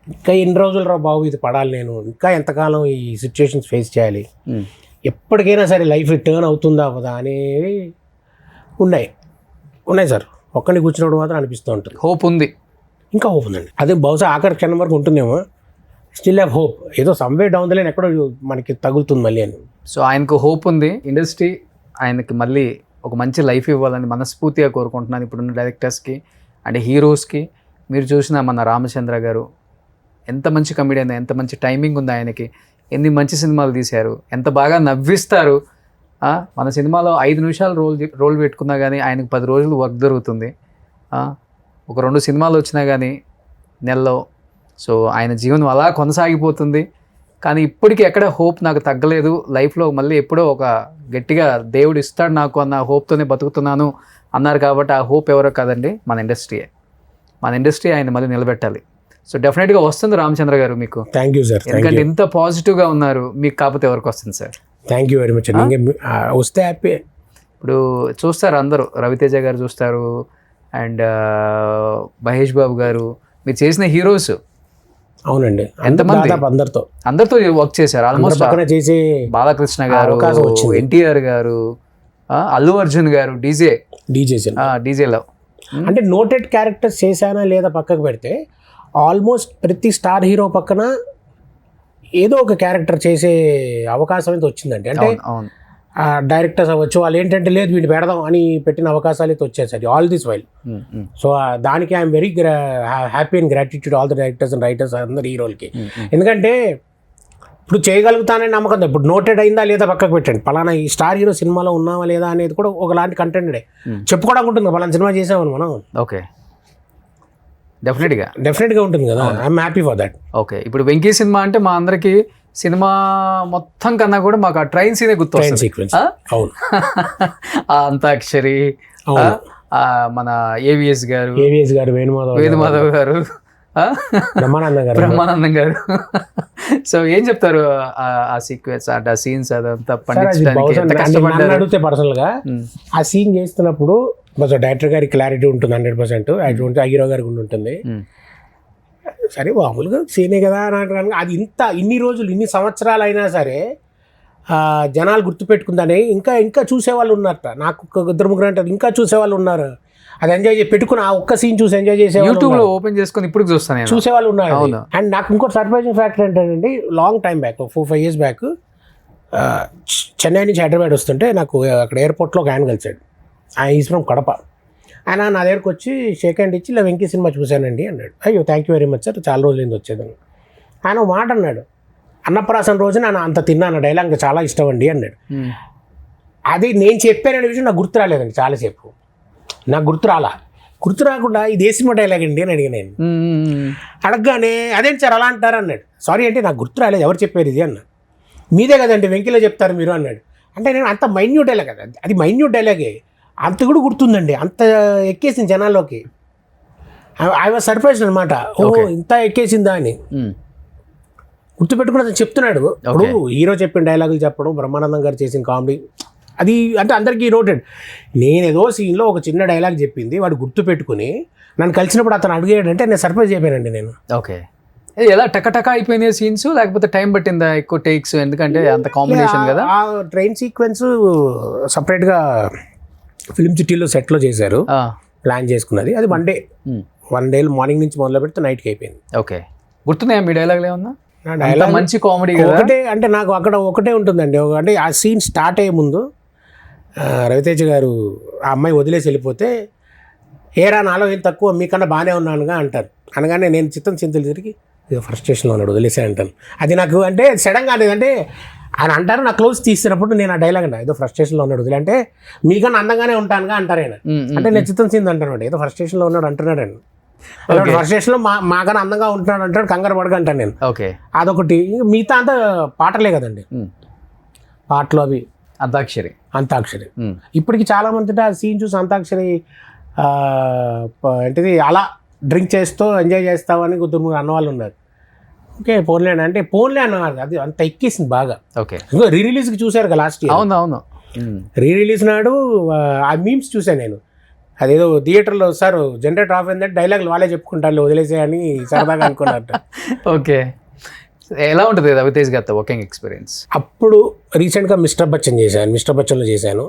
ఇంకా ఎన్ని రోజులు రా బాబు ఇది పడాలి, నేను ఇంకా ఎంతకాలం ఈ సిచ్యుయేషన్స్ ఫేస్ చేయాలి, ఎప్పటికైనా సరే లైఫ్ టర్న్ అవుతుందా అవదా అనేవి ఉన్నాయి సార్. ఒక్కడిని కూర్చున్నప్పుడు మాత్రం అనిపిస్తూ ఉంటుంది. హోప్ ఉంది, ఇంకా హోప్ ఉందండి. అదే బహుశా ఆఖరి క్షణం వరకు ఉంటుందేమో. స్టిల్ హ్యావ్ హోప్, ఏదో సమ్వే డౌన్ ద లైన్ ఎక్కడో మనకి తగులుతుంది మళ్ళీ అని. సో ఆయనకు హోప్ ఉంది. ఇండస్ట్రీ ఆయనకి మళ్ళీ ఒక మంచి లైఫ్ ఇవ్వాలని మనస్ఫూర్తిగా కోరుకుంటున్నాను ఇప్పుడున్న డైరెక్టర్స్కి అండ్ హీరోస్కి. మీరు చూసిన మన రామచంద్ర గారు ఎంత మంచి కమెడియన్, ఎంత మంచి టైమింగ్ ఉంది ఆయనకి, ఎన్ని మంచి సినిమాలు తీశారు, ఎంత బాగా నవ్విస్తారు. మన సినిమాలో 5 నిమిషాలు రోల్ పెట్టుకున్నా కానీ ఆయనకు 10 రోజులు వర్క్ దొరుకుతుంది. ఒక 2 సినిమాలు వచ్చినా కానీ నెలలో. సో ఆయన జీవనం అలా కొనసాగిపోతుంది. కానీ ఇప్పటికీ ఎక్కడ హోప్ నాకు తగ్గలేదు. లైఫ్లో మళ్ళీ ఎప్పుడో ఒక గట్టిగా దేవుడు ఇస్తాడు నాకు అన్న హోప్తోనే బతుకుతున్నాను అన్నారు. కాబట్టి ఆ హోప్ ఎవరో కాదండి, మన ఇండస్ట్రీయే. మన ఇండస్ట్రీ ఆయన మళ్ళీ నిలబెట్టాలి. సో డెఫినెట్గా వస్తుంది రామచంద్ర గారు మీకు. Thank you sir. ఎందుకంటే ఇంత పాజిటివ్గా ఉన్నారు, మీకు కాకపోతే ఎవరికి వస్తుంది sir. Thank you very much. వస్తే హ్యాపీ. ఇప్పుడు చూస్తారు అందరూ, రవితేజ గారు చూస్తారు అండ్ మహేష్ బాబు గారు, మీరు చేసిన హీరోస్. అవునండి, ఎంతమంది అందరితో వర్క్ చేశారు. ఆల్మోస్ట్ చేసి బాలకృష్ణ గారు, ఎన్టీఆర్ గారు, అల్లు అర్జున్ గారు, డీజేలో. అంటే నోటెడ్ క్యారెక్టర్స్ చేశానా లేదా పక్కకు పెడితే ఆల్మోస్ట్ ప్రతి స్టార్ హీరో పక్కన ఏదో ఒక క్యారెక్టర్ చేసే అవకాశం అయితే వచ్చిందండి. అంటే డైరెక్టర్స్ అవ్వచ్చు, వాళ్ళు ఏంటంటే లేదు వీటిని పెడదాం అని పెట్టిన అవకాశాలు అయితే వచ్చేసాయి ఆల్ దిస్ వైల్. సో దానికి I'm very happy and gratitude all the directors and writers అందరు హీరోలకి. ఎందుకంటే ఇప్పుడు చేయగలుగుతానని నమ్మకం. ఇప్పుడు నోటెడ్ అయిందా లేదా పక్కకు పెట్టండి, పలానా ఈ స్టార్ హీరో సినిమాలో ఉన్నావా లేదా అనేది కూడా ఒకలాంటి కంటెంటే చెప్పుకోవడానికి ఉంటుంది. పలానా సినిమా చేసామని మనం. ఓకే, డెఫినెట్గా ఉంటుంది కదా. I'm happy for that. Okay, ఇప్పుడు వెంకీ సినిమా అంటే మా అందరికి సినిమా మొత్తం కన్నా కూడా మాకు ఆ ట్రైన్ సీనే గుర్తు. అవును, అంతాక్షరి, మన ఏవిఎస్ గారు, వేణుమాధవ్ గారు, బ్రహ్మానందం గారు. సో ఏం చెప్తారు ఆ సీక్వెన్స్, ఆ సీన్స్ అదంతా పండించడానికి? అడిగితే పర్సనల్ గా ఆ సీన్ చేస్తున్నప్పుడు డైరెక్టర్ గారికి క్లారిటీ ఉంటుంది 100%, అటువంటి హీరో గారికి ఉంటుంది. సరే మామూలుగా సీనే కదా అని అది ఇన్ని రోజులు ఇన్ని సంవత్సరాలు అయినా సరే జనాలు గుర్తుపెట్టుకుందని ఇంకా చూసేవాళ్ళు ఉన్నారట. నాకు 2-3 అంటారు, ఇంకా చూసేవాళ్ళు ఉన్నారు. అది ఎంజాయ్ పెట్టుకుని ఆ ఒక్క సీన్ చూసి ఎంజాయ్ చేసేవాళ్ళు, యూట్యూబ్లో ఓపెన్ చేసుకొని ఇప్పుడు చూస్తాను, చూసేవాళ్ళు ఉన్నారు. అండ్ నాకు ఇంకో సర్ప్రైజింగ్ ఫ్యాక్టర్ ఏంటంటే, long time back 4-5 years back Chennai నుంచి హైదరాబాద్ వస్తుంటే నాకు అక్కడ ఎయిర్పోర్ట్లో ఒక ఆయన కలిసాడు. ఆయన ఈజ్ ఫ్రమ్ కడప. ఆయన నా దగ్గరకు వచ్చి షేక్ హ్యాండ్ ఇచ్చి ఇలా వెంకీ సినిమా చూశానండి అన్నాడు. అయ్యో thank you very much sir, చాలా రోజులైంది వచ్చేదని. ఆయన ఒక మాట అన్నాడు, అన్నప్రాసన రోజు నేను అంత తిన్నాను డైలాగ్ నాకు చాలా ఇష్టం అండి అన్నాడు. అది నేను చెప్పాననే విషయం నాకు గుర్తు రాలేదండి చాలాసేపు. నాకు గుర్తు రాకుండా ఇది ఏ సినిమా డైలాగ్ అండి అని అడిగాను నేను. అడగగానే అదేంటి సార్ అలా అంటారు అన్నాడు. సారీ అంటే నాకు గుర్తు రాలేదు, ఎవరు చెప్పారు ఇది అన్నా. మీదే కదండి వెంకీలో చెప్తారు మీరు అన్నాడు. అంటే నేను అంత మైన్యూట్ డైలాగ్ కదా, అది మైన్యూట్ డైలాగే, అంత కూడా గుర్తుందండి, అంత ఎక్కేసింది జనాల్లోకి. ఐ వాజ్ సర్ప్రైజ్డ్ అనమాట, ఓ ఇంత ఎక్కేసిందా అని. గుర్తుపెట్టుకుని అతను చెప్తున్నాడు. ఇప్పుడు హీరో చెప్పిన డైలాగులు చెప్పడం, బ్రహ్మానందం గారు చేసిన కామెడీ, అది అంటే అందరికీ నోటెడ్. నేను ఏదో సీన్లో ఒక చిన్న డైలాగ్ చెప్పింది వాడు గుర్తుపెట్టుకుని నన్ను కలిసినప్పుడు అతను అడిగాడంటే నేను సర్ప్రైజ్ అయిపోయానండి నేను. ఓకే, ఎలా టక అయిపోయినాయి సీన్స్, లేకపోతే టైం పట్టిందా ఎక్కువ టేక్స్? ఎందుకంటే అంత కాంబినేషన్ కదా. ఆ ట్రైన్ సీక్వెన్స్ సపరేట్గా ఫిల్మ్ సిటీలో సెట్లో చేశారు, ప్లాన్ చేసుకున్నది. అది వన్ డే మార్నింగ్ నుంచి మొదలు పెడితే నైట్కి అయిపోయింది. ఓకే, గుర్తున్నాయా మీ డైలాగ్లు ఏమన్నా? డైలాగ్ మంచి కామెడీ ఒకటే, అంటే నాకు అక్కడ ఒకటే ఉంటుందండి. అంటే ఆ సీన్ స్టార్ట్ అయ్యే ముందు రవితేజ గారు ఆ అమ్మాయి వదిలేసి వెళ్ళిపోతే, ఏరా నాలో ఏం తక్కువ మీకన్నా బాగానే ఉన్నానుగా అంటారు. అనగానే నేను చిత్తం చింతలు తిరిగి ఇక ఫ్రస్ట్రేషన్లో ఉన్నాడు వదిలేసే అంటాను. అది నాకు అంటే సడన్గా అనేది, అంటే ఆయన అంటారు నా క్లోజ్ తీసినప్పుడు నేను ఆ డైలాగ్ అంట ఏదో ఫ్రస్ట్రేషన్లో ఉన్నాడు వదిలే అంటే మీకన్నా అందంగానే ఉంటానుగా అంటారు ఆయన. అంటే నేను చిత్తం చింది అంటాను, ఏదో ఫ్రస్ట్రేషన్లో ఉన్నాడు అంటున్నాడు ఆయన. ఫ్రస్ట్రేషన్లో మాకన్నా అందంగా ఉంటున్నాడు అంటాడు, కంగారు పడక అంటాను నేను. ఓకే, అదొకటి. మిగతా అంతా పాటలే కదండి, పాటలు అవి అంతాక్షరి. ఇప్పటికి చాలా మంది ఆ సీన్ చూసి అంతాక్షరి ఏంటిది అలా డ్రింక్ చేస్తూ ఎంజాయ్ చేస్తామని కొద్దిగా అన్నవాళ్ళు ఉన్నారు. ఓకే పోన్లే అంటే పోన్లే అన్నవారు, అది అంత ఎక్కేసింది బాగా. ఓకే, ఇంకో రిలీజ్కి చూశారు కదా లాస్ట్ ఇయర్. అవును, రిలీజ్ నాడు ఆ మీమ్స్ చూశాను నేను. అదేదో థియేటర్లో సార్ జనరేటర్ ఆఫ్ అయిందంటే డైలాగులు వాళ్ళే చెప్పుకుంటారు వదిలేసే అని సరదాగా అనుకున్నట్టు. ఓకే, ఎలా ఉంటుంది రవితేజ్ గారితో వర్కింగ్ ఎక్స్పీరియన్స్? అప్పుడు రీసెంట్గా మిస్టర్ బచ్చన్లో చేశాను.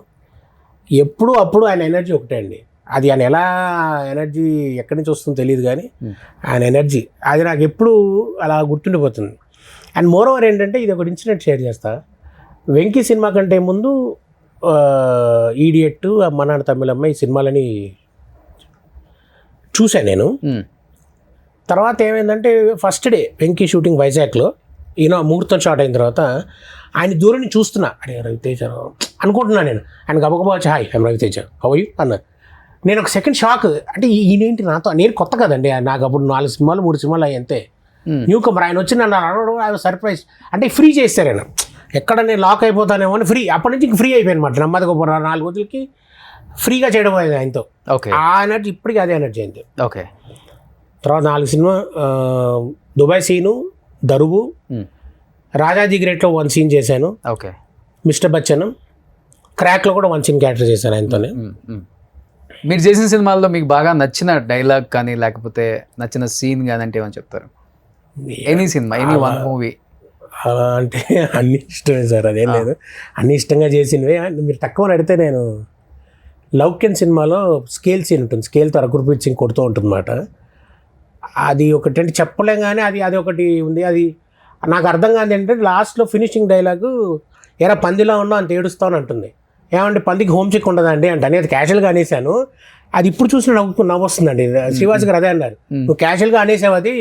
అప్పుడు ఆయన ఎనర్జీ ఒకటే అండి. అది ఆయన ఎలా ఎనర్జీ ఎక్కడి నుంచి వస్తుందో తెలియదు కానీ ఆయన ఎనర్జీ అది నాకు ఎప్పుడు అలా గుర్తుండిపోతుంది. అండ్ మోర్ ఓవర్ ఏంటంటే ఇది ఒక ఇన్సిడెంట్ షేర్ చేస్తా. వెంకీ సినిమా కంటే ముందు ఈడియట్, మనాడు తమిళమ్మ ఈ సినిమాలని చూశాను నేను. తర్వాత ఏమైందంటే ఫస్ట్ డే వెంకీ షూటింగ్ వైజాగ్లో ముహూర్తం షాట్ అయిన తర్వాత ఆయన దూరం నుంచి చూస్తున్నా, అరే రవితేజ అనుకుంటున్నాను నేను. ఆయన గబగబా వచ్చి hi I'm Ravi Teja how are you అన్నారు. నేను ఒక సెకండ్ షాక్, అంటే ఈయనేంటి నాతో, నేను కొత్త కదండి నాకు అప్పుడు 4 సినిమాలు 3 సినిమాలు అయ్యి అంతే న్యూ కమర్. ఆయన వచ్చి నన్ను అడగడం ఆయన సర్ప్రైజ్, అంటే ఫ్రీ చేస్తారు ఆయన, ఎక్కడ నేను లాక్ అయిపోతానేమో అని ఫ్రీ. అప్పటి నుంచి ఫ్రీ అయిపోయాను అనమాట, నెమ్మదిగా 4 రోజులకి ఫ్రీగా చేయడం అయింది ఆయనతో. ఓకే, ఆ ఎనర్జీ ఇప్పటికీ అదే ఎనర్జీ అయింది. ఓకే, తర్వాత 4 సినిమా దుబాయ్ సీను, దరువు, రాజాజీ గ్రేట్లో 1 సీన్ చేశాను. ఓకే, మిస్టర్ బచ్చన్, క్రాక్లో కూడా 1 సీన్ క్యారెక్టర్ చేశాను ఆయనతోనే. మీరు చేసిన సినిమాల్లో మీకు బాగా నచ్చిన డైలాగ్ కానీ లేకపోతే నచ్చిన సీన్ కానీ అంటే ఏమని చెప్తారు? Any cinema, any one movie. అలా అంటే అన్ని ఇష్టమే సార్, అదేం లేదు, అన్ని ఇష్టంగా చేసినవే. మీరు తక్కువ అడిగితే నేను లౌక్యన్ సినిమాలో స్కేల్ సీన్ ఉంటుంది, స్కేల్తో రఘుపీర్ సింగ్ కొడుతూ ఉంటుంది అన్నమాట. అది ఒకటి అంటే చెప్పలేం కానీ అది ఒకటి ఉంది. అది నాకు అర్థం కాదు ఏంటంటే లాస్ట్లో ఫినిషింగ్ డైలాగు ఎరా పందిలో ఉన్నా అంత ఏడుస్తాను అంటుంది. ఏమంటే పందికి హోమ్ చెక్ ఉండదండి అంటే అనేది క్యాషువల్గా అనేసాను. అది ఇప్పుడు చూసిన నవ్వు వస్తుందండి. శ్రీవాస్ గారు అదే అన్నారు, నువ్వు క్యాషువల్గా అనేసావు, అది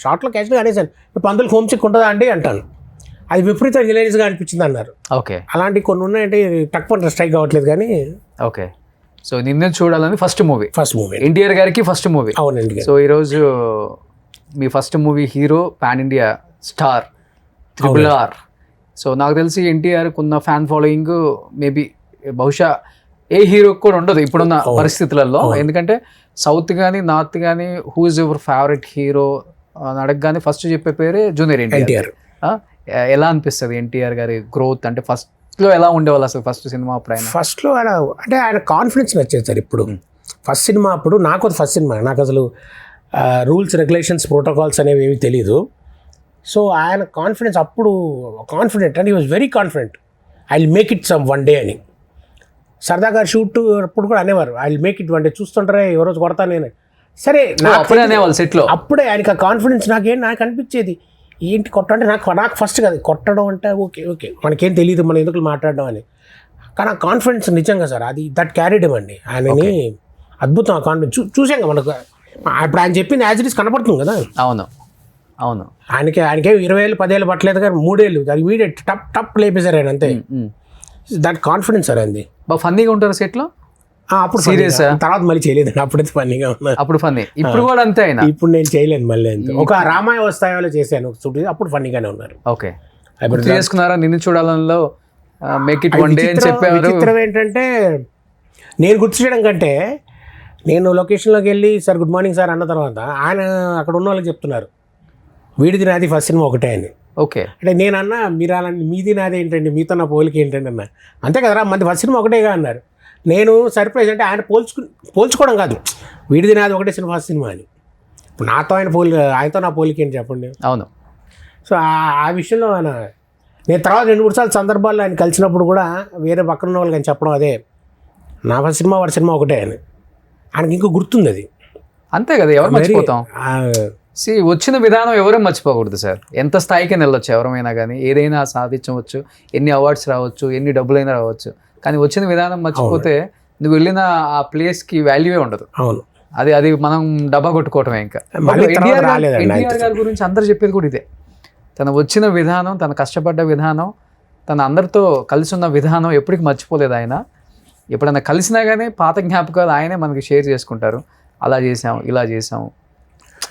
షార్ట్లో క్యాషువల్గా అనేసాను, పందులకు హోమ్ చెక్ ఉంటుందా అండి అంటాను. అది విపరీత రిలయన్స్గా అనిపించింది అన్నారు. ఓకే, అలాంటి కొన్ని ఉన్నాయంటే తక్కువ స్ట్రైక్ కావట్లేదు కానీ. ఓకే, సో నిన్ను చూడాలని ఫస్ట్ మూవీ ఎన్టీఆర్ గారికి ఫస్ట్ మూవీ. అవునండి. సో ఈరోజు మీ first movie hero pan India star RRR. సో నాకు తెలిసి ఎన్టీఆర్కి ఉన్న ఫ్యాన్ ఫాలోయింగ్ మేబీ బహుశా ఏ హీరోకి కూడా ఉండదు ఇప్పుడున్న పరిస్థితులలో. ఎందుకంటే సౌత్ కానీ నార్త్ కానీ who is your favourite hero అని అడగగానే ఫస్ట్ చెప్పే పేరే జూనియర్ ఎన్టీఆర్. ఎలా అనిపిస్తుంది ఎన్టీఆర్ గారి గ్రోత్? అంటే ఫస్ట్లో ఎలా ఉండేవాళ్ళు అసలు ఫస్ట్ సినిమా అప్పుడు? ఫస్ట్లో ఆయన కాన్ఫిడెన్స్ నచ్చేది సార్. ఇప్పుడు ఫస్ట్ సినిమా అప్పుడు నాకు ఫస్ట్ సినిమా, నాకు అసలు రూల్స్ రెగ్యులేషన్స్ ప్రోటోకాల్స్ అనేవి ఏమీ తెలీదు. సో ఆయన కాన్ఫిడెన్స్ అప్పుడు confident and he was very confident, I will make it some one day అని. సరదాగా షూట్ అప్పుడు కూడా అనేవారు I will make it one day, చూస్తుంటారే ఎవరో కొడతాను నేను. సరే అప్పుడే అనేవాళ్ళు సెట్లో, అప్పుడే ఆయనకి ఆ కాన్ఫిడెన్స్ నాకు అనిపించేది ఏంటి కొట్టడం అంటే నాకు ఫస్ట్ కదా కొట్టడం అంటే ఓకే మనకేం తెలియదు మనం ఎందుకు మాట్లాడడం అని. కానీ ఆ కాన్ఫిడెన్స్ నిజంగా సార్ అది దట్ క్యారీడ్ అండి ఆయనని. అద్భుతం ఆ కాన్ఫిడెన్స్ చూసాం కదా మనకు. ఇప్పుడు ఆయన చెప్పింది యాజ్ ఇట్ ఈస్ కనపడుతుంది కదా. అవును ఆయనకే 20 ఏళ్ళు 10 ఏళ్ళు పట్టలేదు కానీ 3 ఏళ్ళు అది వీడే టప్ లేపేశారు ఆయన అంతే. దట్ కాన్ఫిడెన్స్ సార్ అంది. బాగా ఫన్నీగా ఉంటారు సెట్లో. అప్పుడు సీరియస్ తర్వాత మళ్ళీ చేయలేదండి. అప్పుడైతే ఫన్నీగా ఉన్నారు. అప్పుడు ఫన్నీ. ఇప్పుడు కూడా అంతే ఆయన. ఇప్పుడు నేను చేయలేను మళ్ళీ అంతే. ఒక రామాయ వస్తాయో చేశాను అప్పుడు ఫన్నీగానే ఉన్నారు. ఓకే గుర్తు చేసుకున్నారా? నిన్ను చూడాలలో మేక్ ఇట్ వన్ డే అని చెప్పారు. విచిత్రం ఏంటంటే నేను గుర్తు చేయడం కంటే నేను లొకేషన్లోకి వెళ్ళి సార్ గుడ్ మార్నింగ్ సార్ అన్న తర్వాత ఆయన అక్కడ ఉన్న వాళ్ళకి చెప్తున్నారు వీడిది నాది ఫస్ట్ సినిమా ఒకటే అని. ఓకే అంటే నేను అన్నా మీరు అలా మీది నాది ఏంటండి మీతో నా పోలికి ఏంటండి అన్న. అంతే కదరా మంది ఫస్ట్ సినిమా ఒకటేగా అన్నారు. నేను సర్ప్రైజ్ అంటే ఆయన పోల్చుకోవడం కాదు వీడిది నాది ఒకటే సినిమా ఫస్ట్ సినిమా అని. ఇప్పుడు నాతో ఆయనతో నా పోలికి ఏంటి చెప్పండి. అవును. సో ఆ విషయంలో ఆయన నేను తర్వాత 2-3 సార్లు సందర్భాల్లో ఆయన కలిసినప్పుడు కూడా వేరే పక్కన ఉన్న వాళ్ళకి ఆయన చెప్పడం అదే నా ఫస్ట్ సినిమా వాడి సినిమా ఒకటే అని. ఆయనకి ఇంకో గుర్తుంది అది. అంతే కదా ఎవరు మర్చిపోతాం. వచ్చిన విధానం ఎవరూ మర్చిపోకూడదు సార్. ఎంత స్థాయికి వెళ్ళొచ్చు ఎవరైనా కానీ ఏదైనా సాధించవచ్చు, ఎన్ని అవార్డ్స్ రావచ్చు, ఎన్ని డబ్బులైనా రావచ్చు, కానీ వచ్చిన విధానం మర్చిపోతే నువ్వు వెళ్ళిన ఆ ప్లేస్కి వాల్యూవే ఉండదు. అవును అది మనం డబ్బా కొట్టుకోవటమే. ఇంకా ఎన్టీఆర్ గారి గురించి అందరు చెప్పేది కూడా ఇదే. తను వచ్చిన విధానం, తను కష్టపడ్డ విధానం, తను అందరితో కలిసి ఉన్న విధానం ఎప్పటికీ మర్చిపోలేదు ఆయన. ఎప్పుడైనా కలిసినా కానీ పాత జ్ఞాపకాలు ఆయనే మనకి షేర్ చేసుకుంటారు. అలా చేసాం ఇలా చేసాం,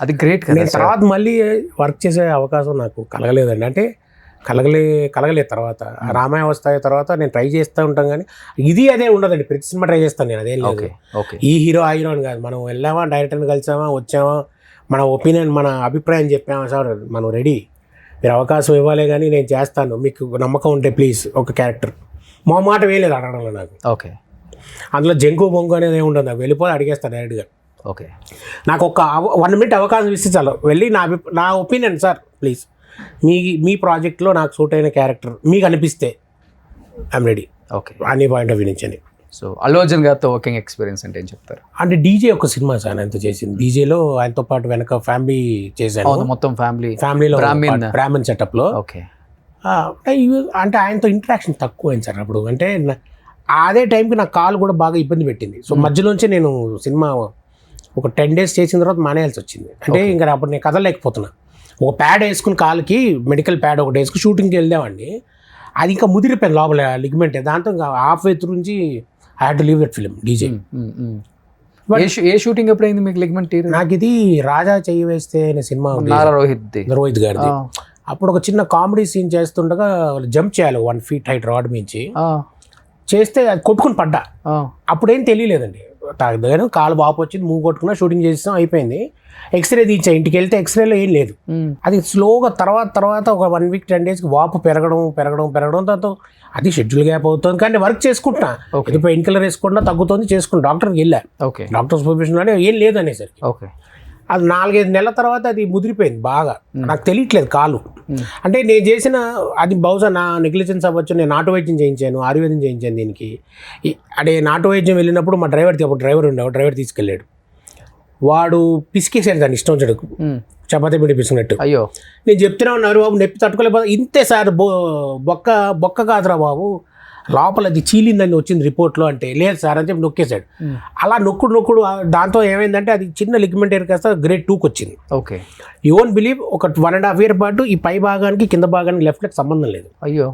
అది గ్రేట్ కదా. తర్వాత మళ్ళీ వర్క్ చేసే అవకాశం నాకు కలగలేదండి. అంటే కలగలేదు తర్వాత రామాయ వస్తాయి తర్వాత నేను ట్రై చేస్తూ ఉంటాం కానీ ఇది అదే ఉండదండి. ప్రతి సినిమా ట్రై చేస్తాను నేను, అదేం లేదు. ఈ హీరో ఆ హీరో అని కాదు, మనం వెళ్ళామా డైరెక్టర్ని కలిసామా వచ్చామా మన ఒపీనియన్ మన అభిప్రాయం చెప్పామా సార్ మనం రెడీ, మీరు అవకాశం ఇవ్వాలి కానీ నేను చేస్తాను, మీకు నమ్మకం ఉంటే ప్లీజ్ ఒక క్యారెక్టర్ మా మాట వేయలేదు అడగడంలో నాకు. ఓకే అందులో జంకు బొంగు అనేది ఏమి ఉండదు, నాకు వెళ్ళిపోయి అడిగేస్తాను డైరెక్ట్గా. ఓకే నాకు ఒక 1 మినిట్ అవకాశం ఇస్తే చాలు వెళ్ళి నా ఒపీనియన్ సార్ ప్లీజ్ మీ ప్రాజెక్ట్లో నాకు సూట్ అయిన క్యారెక్టర్ మీకు అనిపిస్తే ఐఎమ్ రెడీ. ఓకే అన్ని పాయింట్ ఆఫ్ వ్యూ నుంచి అని. సో అల్లు అర్జున్ గారితో వర్కింగ్ ఎక్స్పీరియన్స్ అంటే ఏం చెప్తారు? అంటే డీజే ఒక సినిమా సార్ ఆయనతో చేసింది. డీజేలో ఆయనతో పాటు వెనక ఫ్యామిలీ చేశాను, మొత్తం ఫ్యామిలీలో బ్రాహ్మణ్ సెటప్లో. ఓకే అంటే ఆయనతో ఇంటరాక్షన్ తక్కువ అయింది సార్ అప్పుడు. అంటే అదే టైంకి నా కాలు కూడా బాగా ఇబ్బంది పెట్టింది. సో మధ్యలోంచి నేను సినిమా ఒక 10 days చేసిన తర్వాత మానేయాల్సి వచ్చింది. అంటే ఇంకా అప్పుడు నేను కదలలేకపోతున్నా. ఒక ప్యాడ్ వేసుకుని కాలుకి మెడికల్ ప్యాడ్ ఒకటి వేసుకుని షూటింగ్కి వెళ్దామండి, అది ఇంకా ముదిరిపోయింది లోపల లిగ్మెంట్. దాంతో ఇంకా హాఫ్ వే త్రూ నుంచి I had to leave that film DJ. ఏ షూటింగ్ ఎప్పుడైంది మీకు లిగ్మెంట్? నాకు ఇది రాజా చెయ్యి వేస్తే అనే సినిమా రోహిత్ గారిది. అప్పుడు ఒక చిన్న కామెడీ సీన్ చేస్తుండగా జంప్ చేయాలి 1 feet హైట్ రాడ్ మించి చేస్తే అది కొట్టుకుని పడ్డా. అప్పుడేం తెలియలేదండి, దగ్గర కాలు వాపు వచ్చింది, మూవ్ కొట్టుకున్నా, షూటింగ్ చేస్తాం అయిపోయింది. ఎక్స్రే తీర్చా, ఇంటికి వెళ్తే ఎక్స్రేలో ఏం లేదు. అది స్లోగా తర్వాత ఒక 1 week 10 days వాపు పెరగడం దాంతో అది షెడ్యూల్ గ్యాప్ అవుతుంది. కానీ వర్క్ చేసుకుంటున్నా, ఇది పెయిన్ కిల్లర్ వేసుకుంటున్నా తగ్గుతుంది చేసుకుంటా. డాక్టర్కి వెళ్ళా, డాక్టర్ సూపర్విజన్లోనే ఏం లేదు అనేసరికి అది 4-5 నెలల తర్వాత అది ముదిరిపోయింది బాగా. నాకు తెలియట్లేదు కాలు. అంటే నేను చేసిన అది బహుశా నా నెగ్లిజెన్స్ అవ్వచ్చు. నేను నాటు వైద్యం చేయించాను, ఆయుర్వేదం చేయించాను దీనికి. అంటే నాటు వైద్యం వెళ్ళినప్పుడు మా డ్రైవర్ ఉండేవాడు, డ్రైవర్ తీసుకెళ్ళాడు. వాడు పిసికేసాడు దాన్ని ఇష్టం వచ్చాడు, చపాతీ పిండి పిసికినట్టు. అయ్యో నేను చెప్తున్నా ఉన్నారు బాబు నొప్పి తట్టుకోలేకపోతే, ఇంతే సార్ బొక్క కాదురా బాబు లోపల అది చీలిందని వచ్చింది రిపోర్ట్లో. అంటే లేదు సార్ అని చెప్పి నొక్కేశాడు. అలా నొక్కుడు దాంతో ఏమైందంటే అది చిన్న లిగ్మెంట్ ఏర్ కాస్త grade 2కి వచ్చింది. ఓకే యూ వోంట్ బిలీవ్ ఒక 1.5 year పాటు ఈ పై భాగానికి కింద భాగానికి లెఫ్ట్ లెగ్ సంబంధం లేదు. అయ్యో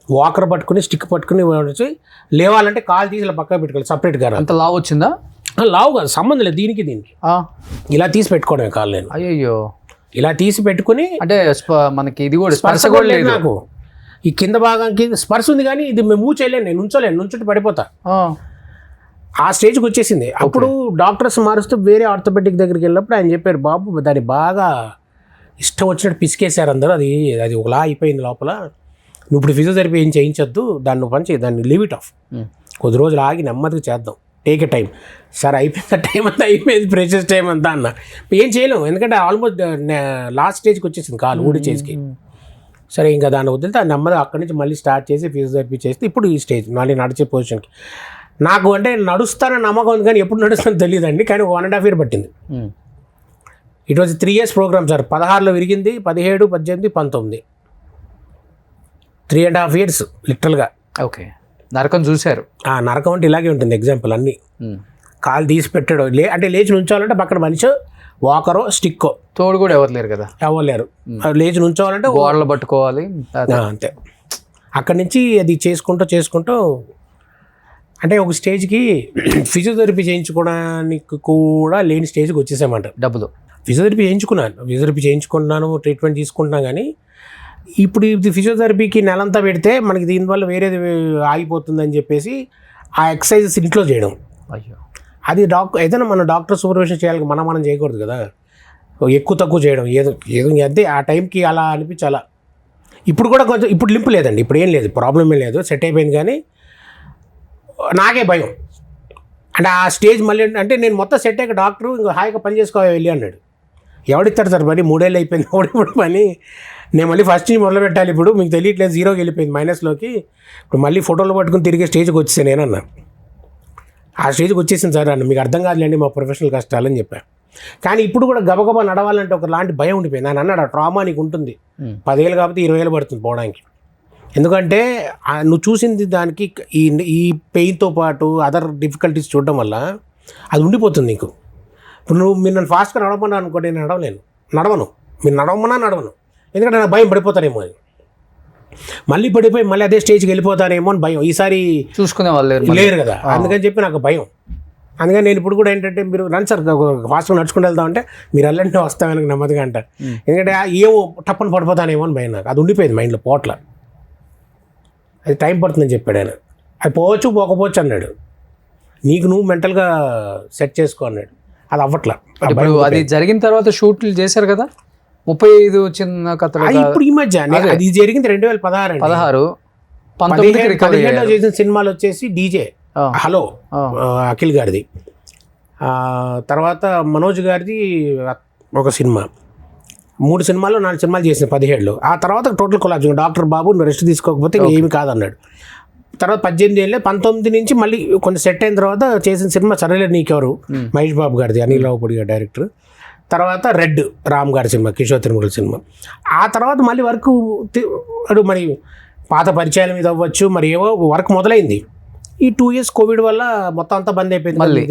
వాకర్ పట్టుకుని స్టిక్ పట్టుకుని లేవాలంటే కాలు తీసి ఇలా పక్కన పెట్టుకోవాలి సపరేట్గా. అంత లావు వచ్చిందా? లావు కాదు, సంబంధం లేదు దీనికి ఇలా తీసి పెట్టుకోవడమే కాలు. నేను అయ్యో ఇలా తీసి పెట్టుకుని అంటే మనకి ఇది కూడా స్పర్శ కూడా లేదు నాకు. ఈ కింద భాగానికి స్పర్శ ఉంది కానీ ఇది మేము మూవ్ చేయలేను, నేను నుంచుంటే పడిపోతా. ఆ స్టేజ్కి వచ్చేసింది. అప్పుడు డాక్టర్స్ మారుస్తూ వేరే ఆర్థోపెడిక్ దగ్గరికి వెళ్ళినప్పుడు ఆయన చెప్పారు, బాబు దాన్ని బాగా ఇష్టం వచ్చినట్టు పిసికేశారు అందరూ, అది ఒకలా అయిపోయింది లోపల, నువ్వు ఇప్పుడు ఫిజియోథెరపీ ఏం చేయించొద్దు, దాన్ని పని చేయి, దాన్ని లీవ్ ఇట్ ఆఫ్, కొద్ది రోజులు ఆగి నెమ్మదిగా చేద్దాం, టేక్ ఎ టైం. సార్ అయిపోయింది టైం అంతా అయిపోయింది, ప్రెషస్ టైం అంతా అన్న. ఏం చేయలేము ఎందుకంటే ఆల్మోస్ట్ లాస్ట్ స్టేజ్కి వచ్చేసింది కాలు ఊడి స్టేజ్కి. సరే ఇంకా దాన్ని వదిలితే నెమ్మదిగా అక్కడి నుంచి మళ్ళీ స్టార్ట్ చేసి ఫిజియోథెరపీ చేస్తే ఇప్పుడు ఈ స్టేజ్ మళ్ళీ నడిచే పొజిషన్కి. నాకు అంటే నడుస్తానని నమ్మకం ఉంది కానీ ఎప్పుడు నడుస్తానో తెలియదండి. కానీ 1.5 year పట్టింది. It was 3 years programme sir. 16లో విరిగింది, 17, 18, 19 3.5 years లిటరల్గా. ఓకే నరకం చూశారు. ఆ నరకం అంటే ఇలాగే ఉంటుంది. ఎగ్జాంపుల్ అన్నీ కాలు తీసి పెట్టాడు అంటే లేచి నుంచోవాలంటే పక్కన మనిషి వాకరో స్టిక్కో తోడు కూడా ఎవరు లేరు కదా, అవ్వలేరు. లేచి నుంచోవాలంటే గోడలు పట్టుకోవాలి అంతే. అక్కడి నుంచి అది చేసుకుంటూ అంటే ఒక స్టేజ్కి ఫిజియోథెరపీ చేయించుకోవడానికి కూడా లేని స్టేజ్కి వచ్చేసామంట. డబ్బులు ఫిజియోథెరపీ చేయించుకుంటున్నాను, ట్రీట్మెంట్ తీసుకుంటున్నాను. కానీ ఇప్పుడు ఇది ఫిజియోథెరపీకి నెలంతా పెడితే మనకి దీనివల్ల వేరేది ఆగిపోతుందని చెప్పేసి ఆ ఎక్సర్సైజెస్ ఇంట్లో చేయడం. అయ్యో, అది ఏదైనా మన డాక్టర్ సూపర్విజన్ చేయాలి, మనం చేయకూడదు కదా. ఎక్కువ తక్కువ చేయడం ఏదో అంతే. ఆ టైంకి అలా అనిపించాలా. ఇప్పుడు కూడా కొంచెం ఇప్పుడు లింపు లేదండి, ఇప్పుడు ఏం లేదు, ప్రాబ్లం ఏం లేదు, సెట్ అయిపోయింది. కానీ నాకే భయం అంటే ఆ స్టేజ్ మళ్ళీ అంటే నేను మొత్తం సెట్ అయ్యాక డాక్టరు ఇంకా హాయిగా పని చేసుకోవాలి వెళ్ళి అన్నాడు. ఎవడిస్తాడు సార్ పని, 3 ఏళ్ళు అయిపోయింది, ఇప్పుడు పని నేను మళ్ళీ ఫస్ట్ నుంచి మొదలు పెట్టాలి. ఇప్పుడు మీకు తెలియట్లేదు, 0కి వెళ్ళిపోయింది మైనస్లోకి. ఇప్పుడు మళ్ళీ ఫోటోలు పట్టుకుని తిరిగే స్టేజ్కి వచ్చేసాను నేనన్నా. ఆ స్టేజ్కి వచ్చేసింది సార్ అన్న, మీకు అర్థం కాదులేండి మా ప్రొఫెషనల్ కష్టాలని చెప్పాను. కానీ ఇప్పుడు కూడా గబగబా నడవాలంటే ఒకలాంటి భయం ఉండిపోయింది. ఆయన అన్నాడు, ఆ ట్రామా నీకు ఉంటుంది, 10 ఏళ్ళు కాబట్టి 20 ఏళ్ళు పడుతుంది పోవడానికి. ఎందుకంటే నువ్వు చూసింది దానికి ఈ పెయిన్తో పాటు అదర్ డిఫికల్టీస్ చూడడం వల్ల అది ఉండిపోతుంది నీకు. ఇప్పుడు మీరు నన్ను ఫాస్ట్గా నడవమన్నా అనుకోండి, నేను నడవను. మీరు నడవను, ఎందుకంటే నా భయం పడిపోతానేమో అని. మళ్ళీ పడిపోయి మళ్ళీ అదే స్టేజ్కి వెళ్ళిపోతానేమో అని భయం. ఈసారి చూసుకునే వాళ్ళు లేరు కదా, అందుకని చెప్పి నాకు భయం. అందుకని నేను ఇప్పుడు కూడా ఏంటంటే, మీరు రండి సార్ ఫాస్ట్గా నడుచుకుంటూ వెళ్తామంటే మీరు వెళ్ళంటే వస్తామని నెమ్మదిగా అంటారు. ఎందుకంటే ఏమో టప్పని పడిపోతానేమో అని భయం నాకు. అది ఉండిపోయింది మైండ్లో పోట్ల. అది టైం పడుతుందని చెప్పాడు ఆయన. అది పోకపోవచ్చు అన్నాడు. నీకు నువ్వు మెంటల్గా సెట్ చేసుకో అన్నాడు. అది అవ్వట్లా. ఇప్పుడు అది జరిగిన తర్వాత షూట్లు చేశారు కదా, 35 చిన్న కథలు. ఇప్పుడు ఈ మధ్య అది జరిగింది 2016 19 చేసిన సినిమాలు వచ్చేసి డీజే హలో అఖిల్ గారిది, తర్వాత మనోజ్ గారిది ఒక సినిమా, 3 సినిమాలు 4 సినిమాలు చేసిన 17లో. ఆ తర్వాత టోటల్ కొలాబ్స్. డాక్టర్ బాబు నువ్వు రెస్ట్ తీసుకోకపోతే ఏమి కాదన్నాడు. తర్వాత 18 ఏళ్ళే 19 నుంచి మళ్ళీ కొంచెం సెట్ అయిన తర్వాత చేసిన సినిమా సరేలే నీకెవరు, మహేష్ బాబు గారిది, అనిల్ రావుపూడి గారి డైరెక్టర్. తర్వాత రెడ్ రామ్ గారి సినిమా, కిషోర్ తిరుమల సినిమా. ఆ తర్వాత మళ్ళీ వర్క్ మరి పాత పరిచయాల మీద అవ్వచ్చు, మరి ఏవో వర్క్ మొదలైంది. ఈ 2 years కోవిడ్ వల్ల మొత్తం అంతా బంద్ అయిపోయింది. మళ్ళీ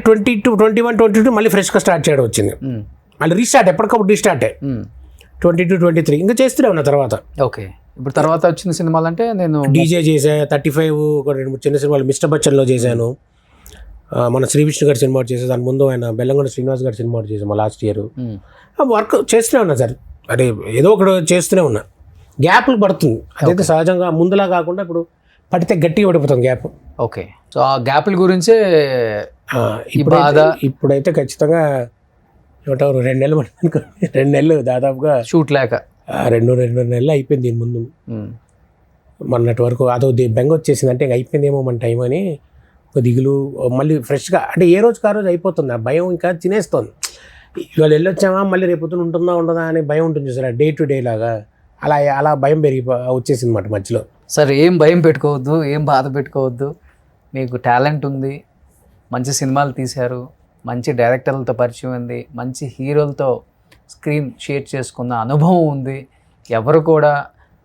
22, 21, 22 మళ్ళీ ఫ్రెష్గా స్టార్ట్ చేయడం వచ్చింది. మళ్ళీ రీస్టార్ట్, ఎప్పటికప్పుడు రీస్టార్టే. 22, 23 ఇంకా చేస్తూనే ఉన్నా తర్వాత. ఓకే, ఇప్పుడు తర్వాత వచ్చిన సినిమాలు అంటే నేను డీజే చేసా, 35 ఒక 2-3 చిన్న సినిమాలు, మిస్టర్ బచ్చన్లో చేశాను, మన శ్రీ విష్ణు గారి సినిమా చేసే, దాని ముందు ఆయన బెల్లంకొండ శ్రీనివాస్ గారి సినిమా చేసాము లాస్ట్ ఇయర్. వర్క్ చేస్తూనే ఉన్నా సార్, అదే ఏదో ఒకటి చేస్తూనే ఉన్నా. గ్యాప్లు పడుతుంది, అదైతే సహజంగా. ముందులా కాకుండా ఇప్పుడు పడితే గట్టిగా పడిపోతాం గ్యాప్. ఓకే, సో ఆ గ్యాప్ల గురించే ఇప్పుడైతే ఖచ్చితంగా ఏమంటారు 2 నెలలు పడుతుంది, 2 నెలలు దాదాపుగా షూట్ లేక 2 నెలలు అయిపోయింది. దీని ముందు మొన్నటి వరకు అదో బెంగ వచ్చేసింది, అంటే ఇంక అయిపోయిందేమో మన టైం అని ఒక దిగులు. మళ్ళీ ఫ్రెష్గా అంటే ఏ రోజుకి ఆ రోజు అయిపోతుంది. ఆ భయం ఇంకా తినేస్తుంది. ఇవాళ వెళ్ళొచ్చామా మళ్ళీ రేపొద్దున ఉంటుందా ఉండదా అనే భయం ఉంటుంది చూసారా, డే టు డే లాగా. అలా భయం వచ్చేసింది అన్నమాట మధ్యలో. సార్ ఏం భయం పెట్టుకోవద్దు, ఏం బాధ పెట్టుకోవద్దు. మీకు టాలెంట్ ఉంది, మంచి సినిమాలు తీశారు, మంచి డైరెక్టర్లతో పరిచయం ఉంది, మంచి హీరోలతో స్క్రీన్ షేర్ చేసుకున్న అనుభవం ఉంది. ఎవరు కూడా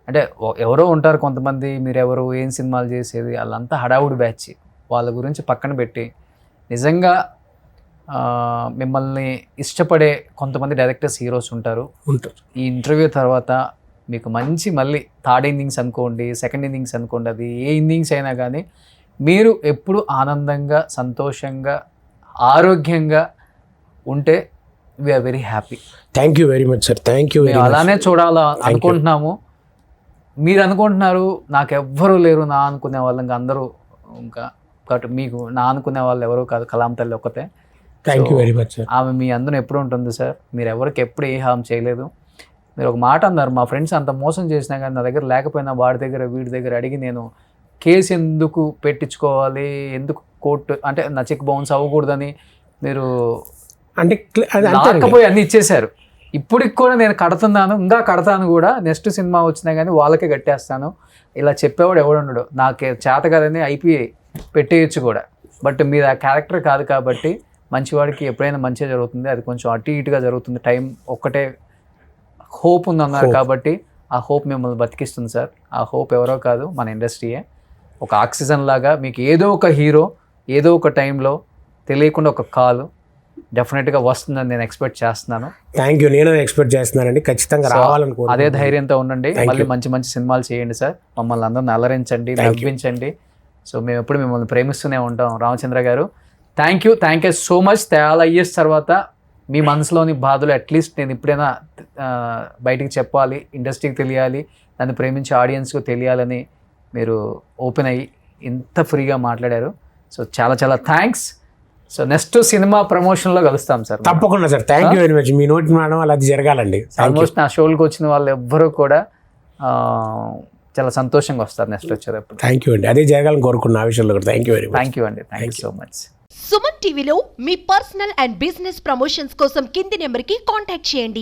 అంటే ఎవరో ఉంటారు కొంతమంది, మీరెవరు, ఏం సినిమాలు చేసేది, వాళ్ళంతా హడావుడి బ్యాచ్. వాళ్ళ గురించి పక్కన పెట్టి నిజంగా మిమ్మల్ని ఇష్టపడే కొంతమంది డైరెక్టర్స్, హీరోస్ ఉంటారు. ఈ ఇంటర్వ్యూ తర్వాత మీకు మంచి మళ్ళీ 3rd innings అనుకోండి, 2nd innings అనుకోండి, అది ఏ ఇన్నింగ్స్ అయినా కానీ మీరు ఎప్పుడు ఆనందంగా, సంతోషంగా, ఆరోగ్యంగా ఉంటే we are very happy. Thank you very much sir, thank you. అలానే చూడాలా అనుకుంటున్నాము. మీరు అనుకుంటున్నారు నాకు ఎవ్వరూ లేరు, నా అనుకునే వాళ్ళు ఇంకా అందరూ, ఇంకా కాబట్టి మీకు నా అనుకునే వాళ్ళు ఎవరూ కాదు, కలాం తల్లి ఒక్కతే. Thank you very much sir. ఆమె మీ అందరూ ఎప్పుడు ఉంటుంది సార్. మీరు ఎవరికి ఎప్పుడు ఏ హామ్ చేయలేదు. మీరు ఒక మాట అన్నారు, మా ఫ్రెండ్స్ అంత మోసం చేసినా కానీ నా దగ్గర లేకపోయినా వాడి దగ్గర వీడి దగ్గర అడిగి నేను కేసు ఎందుకు పెట్టించుకోవాలి, ఎందుకు కోర్టు అంటే నా చెక్ బౌన్స్ అవ్వకూడదని మీరు అంటే లేకపోయి అన్నీ ఇచ్చేశారు. ఇప్పటికి కూడా నేను కడుతున్నాను, ఇంకా కడతాను కూడా, నెక్స్ట్ సినిమా వచ్చినా కానీ వాళ్ళకే కట్టేస్తాను. ఇలా చెప్పేవాడు ఎవడుండడు. నాకు చేత కదని ఐపీఐ పెట్టేయచ్చు కూడా. బట్ మీరు ఆ క్యారెక్టర్ కాదు కాబట్టి మంచివాడికి ఎప్పుడైనా మంచిగా జరుగుతుంది. అది కొంచెం అటు ఇటుగా జరుగుతుంది. టైం ఒక్కటే హోప్ ఉందన్నారు కాబట్టి ఆ హోప్ మిమ్మల్ని బతికిస్తుంది సార్. ఆ హోప్ ఎవరో కాదు, మన ఇండస్ట్రీయే. ఒక ఆక్సిజన్ లాగా మీకు ఏదో ఒక హీరో ఏదో ఒక టైంలో తెలియకుండా ఒక కాల్ డెఫినెట్గా వస్తుందని నేను ఎక్స్పెక్ట్ చేస్తున్నాను. థ్యాంక్ యూ, నేను ఎక్స్పెక్ట్ చేస్తున్నానండి, ఖచ్చితంగా రావాలని కోరుకుంటున్నాను. అదే ధైర్యంతో ఉండండి, మళ్ళీ మంచి మంచి సినిమాలు చేయండి సార్, మమ్మల్ని అందరిని అలరించండి, నవ్వించండి. సో మేము ఎప్పుడు మిమ్మల్ని ప్రేమిస్తూనే ఉంటాం రామచంద్ర గారు. Thank you so much. చాలా ఇయర్స్ తర్వాత మీ మనసులోని బాధలు అట్లీస్ట్ నేను ఇప్పుడైనా బయటికి చెప్పాలి, ఇండస్ట్రీకి తెలియాలి, నన్ను ప్రేమించే ఆడియన్స్కు తెలియాలని మీరు ఓపెన్ అయ్యి ఇంత ఫ్రీగా మాట్లాడారు. సో చాలా థ్యాంక్స్. సో నెక్స్ట్ సినిమా ప్రమోషన్లో కలుస్తాం సార్. తప్పకుండా sir, thank you very much. మీ నోటి మేడం అలా అది జరగాలండి. ఆల్మోస్ట్ నా షోలకు వచ్చిన వాళ్ళు ఎవ్వరూ కూడా చాలా సంతోషంగా వస్తారు నెక్స్ట్ వచ్చేటప్పుడు. థ్యాంక్ యూ అండి, అదే జరగాలని కోరుకున్న ఆ విషయంలో కూడా thank you very much. Thank you అండి, thank you so much. Suman టీవీలో మీ పర్సనల్ అండ్ బిజినెస్ ప్రమోషన్స్ కోసం కింది నెంబర్కి కాంటాక్ట్ చేయండి.